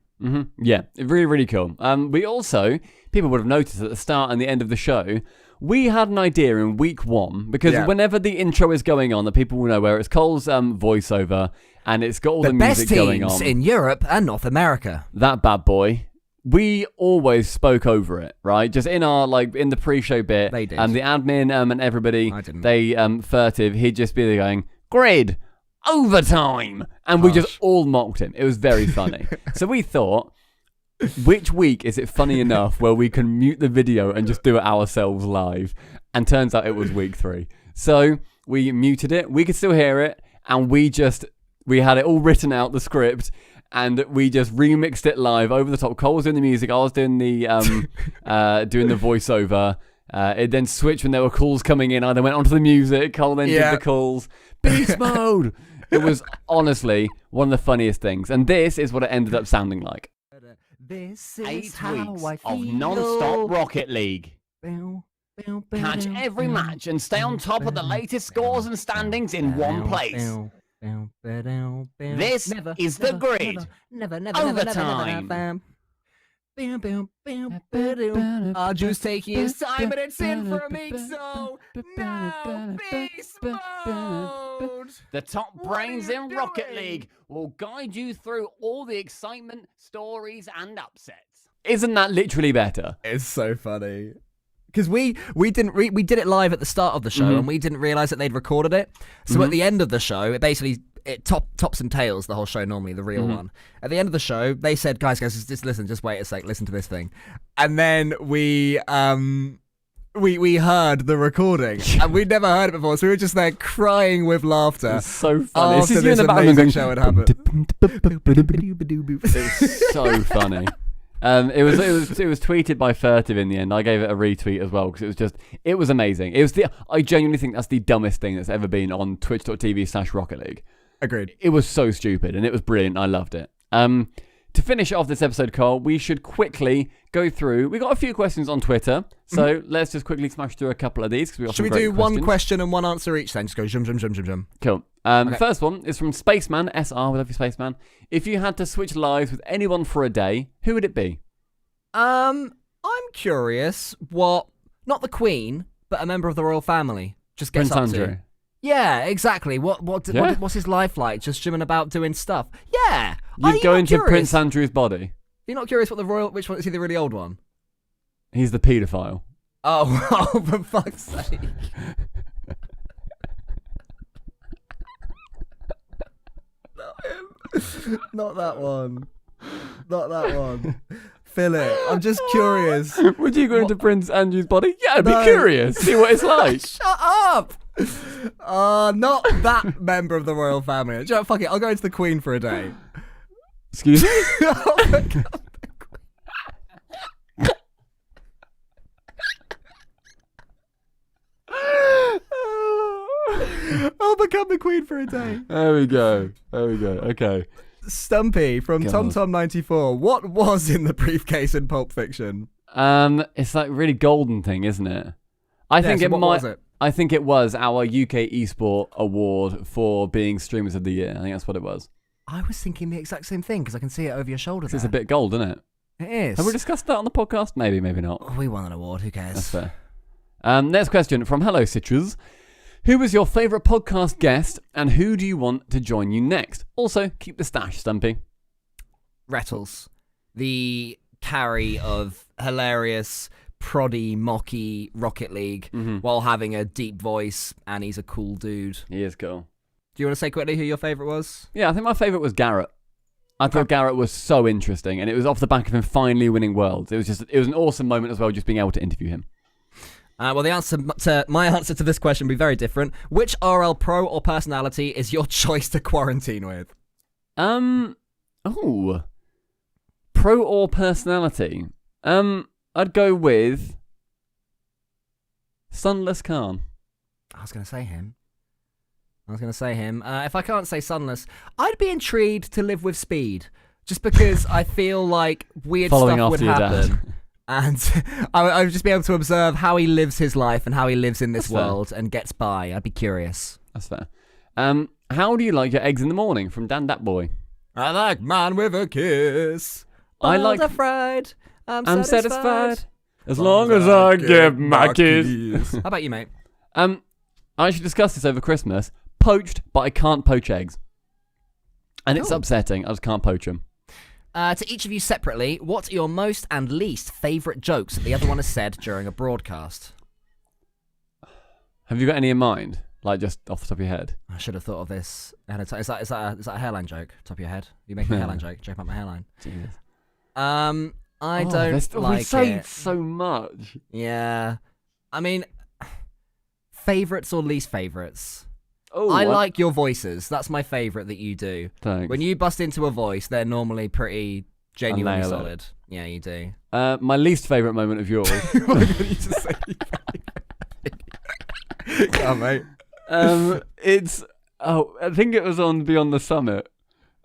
Yeah, really, really cool. We also, people would have noticed at the start and the end of the show, we had an idea in week 1, because whenever the intro is going on, the people will know where it's Cole's voiceover, and it's got all the music going on. The best teams in Europe and North America. That bad boy. We always spoke over it, right? Just in our, like, in the pre-show bit. They did. The admin and everybody, I didn't. they, furtive, he'd just be there going, grid, overtime. And we just all mocked him. It was very funny. So we thought, which week is it funny enough where we can mute the video and just do it ourselves live? And turns out it was week 3. So we muted it. We could still hear it. And we had it all written out, the script. And we just remixed it live over the top. Cole was doing the music. I was doing the doing the voiceover. It then switched when there were calls coming in. I then went onto the music. Cole then did the calls. Beast mode. It was honestly one of the funniest things. And this is what it ended up sounding like. This is 8 how weeks I feel. of non-stop Rocket League. Catch every match and stay on top of the latest scores and standings in one place. This is the grid. Overtime. Arju's taking his time, but it's in for a meek, so now beast mode. The top brains in Rocket League will guide you through all the excitement, stories, and upsets. Isn't that literally better? It's so funny. Because we did it live at the start of the show, and we didn't realize that they'd recorded it. So at the end of the show, it tops and tails the whole show normally, the real one. At the end of the show, they said, guys, just listen, just wait a sec, listen to this thing. And then we heard the recording, and we'd never heard it before, so we were just there crying with laughter. It's so funny. After this amazing show had happened. It was so funny. It was tweeted by Furtive in the end. I gave it a retweet as well because it was amazing. I genuinely think that's the dumbest thing that's ever been on twitch.tv/Rocket League. Agreed. It was so stupid and it was brilliant. I loved it. To finish off this episode, Cole, we should quickly go through. We got a few questions on Twitter, so let's just quickly smash through a couple of these. We got Should we do one question and one answer each then? Just go jum. Cool. Okay. First one is from Spaceman, SR, we love you, Spaceman. If you had to switch lives with anyone for a day, who would it be? I'm curious what, not the Queen, but a member of the royal family just gets Prince up Andrew. to. Yeah, exactly. What's his life like? Just swimming about doing stuff. Yeah. You'd go into Prince Andrew's body. You're not curious which one is he, the really old one? He's the paedophile. Oh, for fuck's sake. Not him. Not that one. Not that one. Philip, I'm just curious. Would you go into Prince Andrew's body? Yeah, I'd be curious. See what it's like. Shut up! Not that member of the royal family. Do you know what, fuck it, I'll go into the Queen for a day. Excuse me? Oh my God. I'll become the Queen for a day. There we go. Okay. Stumpy from God. TomTom94. What was in the briefcase in Pulp Fiction? It's like a really golden thing, isn't it? I think what was it? I think it was our UK eSport award for being streamers of the year. I think that's what it was. I was thinking the exact same thing because I can see it over your shoulder. It's a bit gold, isn't it? It is. Have we discussed that on the podcast? Maybe not. We won an award. Who cares? That's fair. Next question from Hello Citrus. Who was your favourite podcast guest and who do you want to join you next? Also, keep the stash, Stumpy. Rettles. The carry of hilarious, proddy, mocky Rocket League while having a deep voice, and he's a cool dude. He is cool. Do you want to say quickly who your favourite was? Yeah, I think my favourite was Garrett. I thought Garrett was so interesting, and it was off the back of him finally winning Worlds. It was an awesome moment as well, just being able to interview him. Well, my answer to this question would be very different. Which RL pro or personality is your choice to quarantine with? Pro or personality? I'd go with Sunless Khan. I was going to say him. If I can't say Sunless, I'd be intrigued to live with Speed, just because I feel like weird stuff would happen. And I would just be able to observe how he lives his life and how he lives in this world and gets by. I'd be curious. That's fair. How do you like your eggs in the morning? From Dan Dat Boy. I like man with a kiss. I like fried. I'm satisfied. As long as I get my kiss. How about you, mate? I actually discussed this over Christmas. Poached, but I can't poach eggs. And it's upsetting. I just can't poach them. To each of you separately, what are your most and least favourite jokes that the other one has said during a broadcast? Have you got any in mind? Like, just off the top of your head? I should have thought of this ahead of time. Is that a hairline joke? Top of your head? You making a hairline joke? Joke about my hairline? Jesus. I don't like we say it. So much. Yeah. I mean, favourites or least favourites? Oh, I like your voices. That's my favourite that you do. Thanks. When you bust into a voice, they're normally pretty genuinely solid. Yeah, you do. My least favourite moment of yours. What did you just say? Come on, mate. I think it was on Beyond the Summit,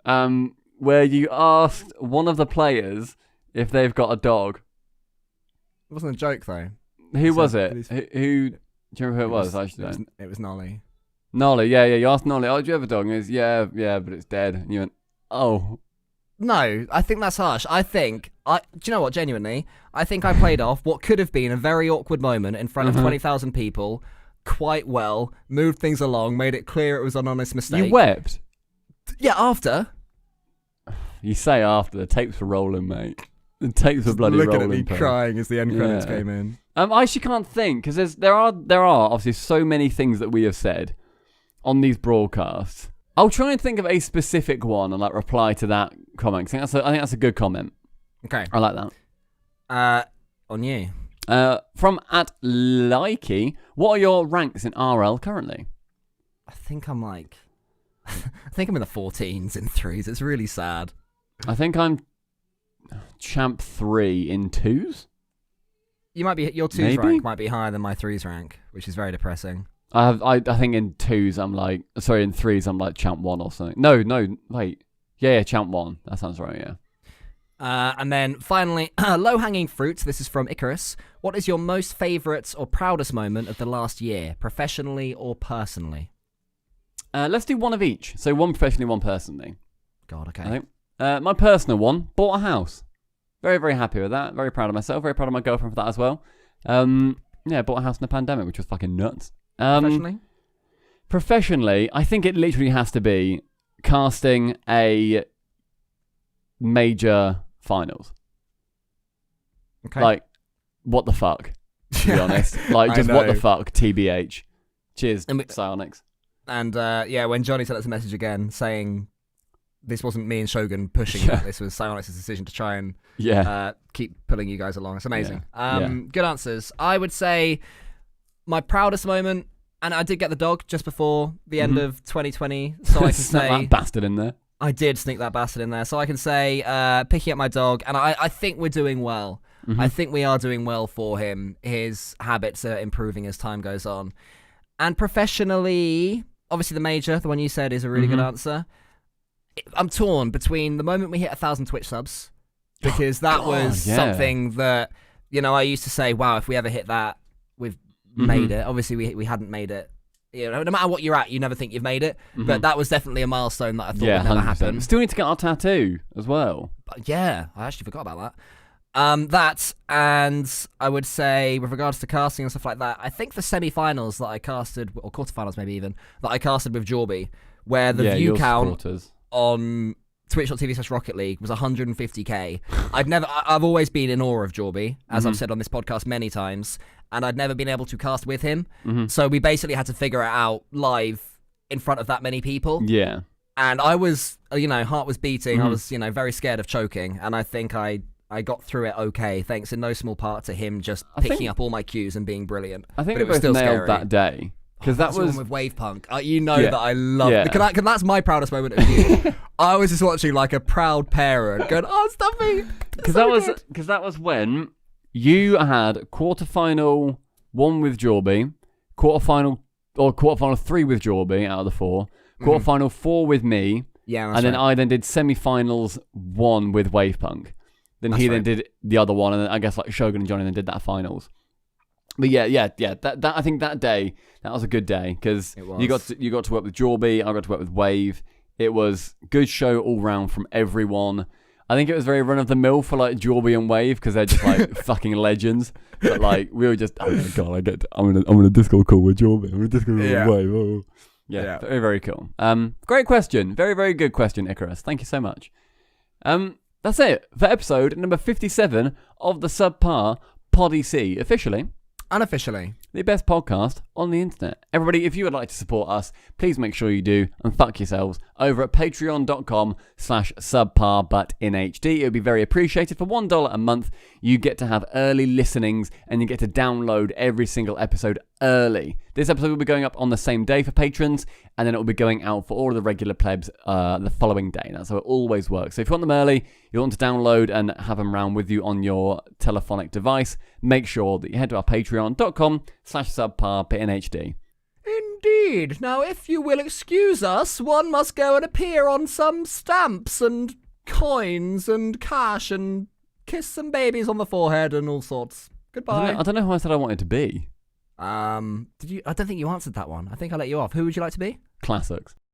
where you asked one of the players if they've got a dog. It wasn't a joke though. Who was it? Who? Do you remember who it was? I actually don't. It was Nolly. Nolly, yeah. You asked Nolly, "Oh, do you have a dog?" And he goes, "Yeah, but it's dead." And you went, "Oh." No, I think that's harsh. Do you know what? Genuinely, I think I played off what could have been a very awkward moment in front of 20,000 people quite well, moved things along, made it clear it was an honest mistake. You wept? Yeah, after. You say after. The tapes were rolling, mate. The tapes were bloody rolling. Looking at me crying as the end credits came in. I actually can't think, because there are obviously so many things that we have said on these broadcasts. I'll try and think of a specific one and reply to that comment. I think that's a good comment. Okay. I like that. On you. From @Likey, what are your ranks in RL currently? I think I'm in the 14s in 3s. It's really sad. I think I'm champ 3 in 2s. Your 2s rank might be higher than my 3s rank, which is very depressing. I think in 2s in 3s I'm like champ 1 or something. No, wait. Yeah, champ 1. That sounds right, yeah. And then finally, low-hanging fruit. This is from Icarus. What is your most favourite or proudest moment of the last year, professionally or personally? Let's do one of each. So one professionally, one personally. God, okay. I think. My personal one, bought a house. Very, very happy with that. Very proud of myself. Very proud of my girlfriend for that as well. Bought a house in the pandemic, which was fucking nuts. Professionally? Professionally, I think it literally has to be casting a major finals. Okay. Like, what the fuck, to be honest. Like, just what the fuck, TBH. Cheers, Psionics. And when Johnny sent us a message again saying this wasn't me and Shogun pushing it, this was Psionics' decision to try and keep pulling you guys along. It's amazing. Good answers. I would say my proudest moment, and I did get the dog just before the end of 2020, so I can say that bastard in there. I did sneak that bastard in there, so I can say picking up my dog, and I think we're doing well. I think we are doing well for him. His habits are improving as time goes on. And professionally, obviously the major, the one you said, is a really good answer. I'm torn between the moment we hit 1,000 Twitch subs, because that was something that, I used to say, wow, if we ever hit that, we've made it. Obviously, we hadn't made it. No matter what you're at, you never think you've made it. But that was definitely a milestone that I thought would never happen. Still need to get our tattoo as well. Yeah, I actually forgot about that. That, and I would say, with regards to casting and stuff like that, I think the semi-finals that I casted, or quarterfinals maybe even, that I casted with Jorby, where the view count on twitch.tv/Rocket League was 150k. I've always been in awe of Jorby, as I've said on this podcast many times, and I'd never been able to cast with him. So we basically had to figure it out live in front of that many people. Yeah. And I was, heart was beating. I was, very scared of choking, and I think I got through it okay, thanks in no small part to him just picking up all my cues and being brilliant. I think but we both still nailed scary. that day. Because that was with Wave Punk. That I love it. Because that's my proudest moment of you. I was just watching like a proud parent going, "Oh, Stuffy!" Because that was when you had quarterfinal 1 with Jorby, quarterfinal 3 with Jorby out of the 4, quarterfinal 4 with me, and then I did semi-finals 1 with Wave Punk. Then then did the other one, and then I guess like Shogun and Johnny then did that finals. But that I think that day, that was a good day, because you got to work with Jorby, I got to work with Wave. It was good show all round from everyone. I think it was very run of the mill for like Jorby and Wave, because they're just like fucking legends. But like we were just, oh my god, I'm in a Discord call with Jorby, I'm in a Discord call with Wave. Oh. Yeah, very, very cool. Great question, very, very good question, Icarus. Thank you so much. That's it for episode number 57 of the SubPar Poddy C, officially. Unofficially. The best podcast on the internet. Everybody, if you would like to support us, please make sure you do, and fuck yourselves, over at patreon.com/subpar, but in HD. It would be very appreciated. For $1 a month, you get to have early listenings, and you get to download every single episode early. This episode will be going up on the same day for patrons, and then it will be going out for all of the regular plebs the following day. That's how it always works. So if you want them early, you want to download and have them around with you on your telephonic device, make sure that you head to our patreon.com/subpar, but in HD. Indeed. Now, if you will excuse us, one must go and appear on some stamps and coins and cash and kiss some babies on the forehead and all sorts. Goodbye. I don't know who I said I wanted to be. Did you? I don't think you answered that one. I think I let you off. Who would you like to be? Classics.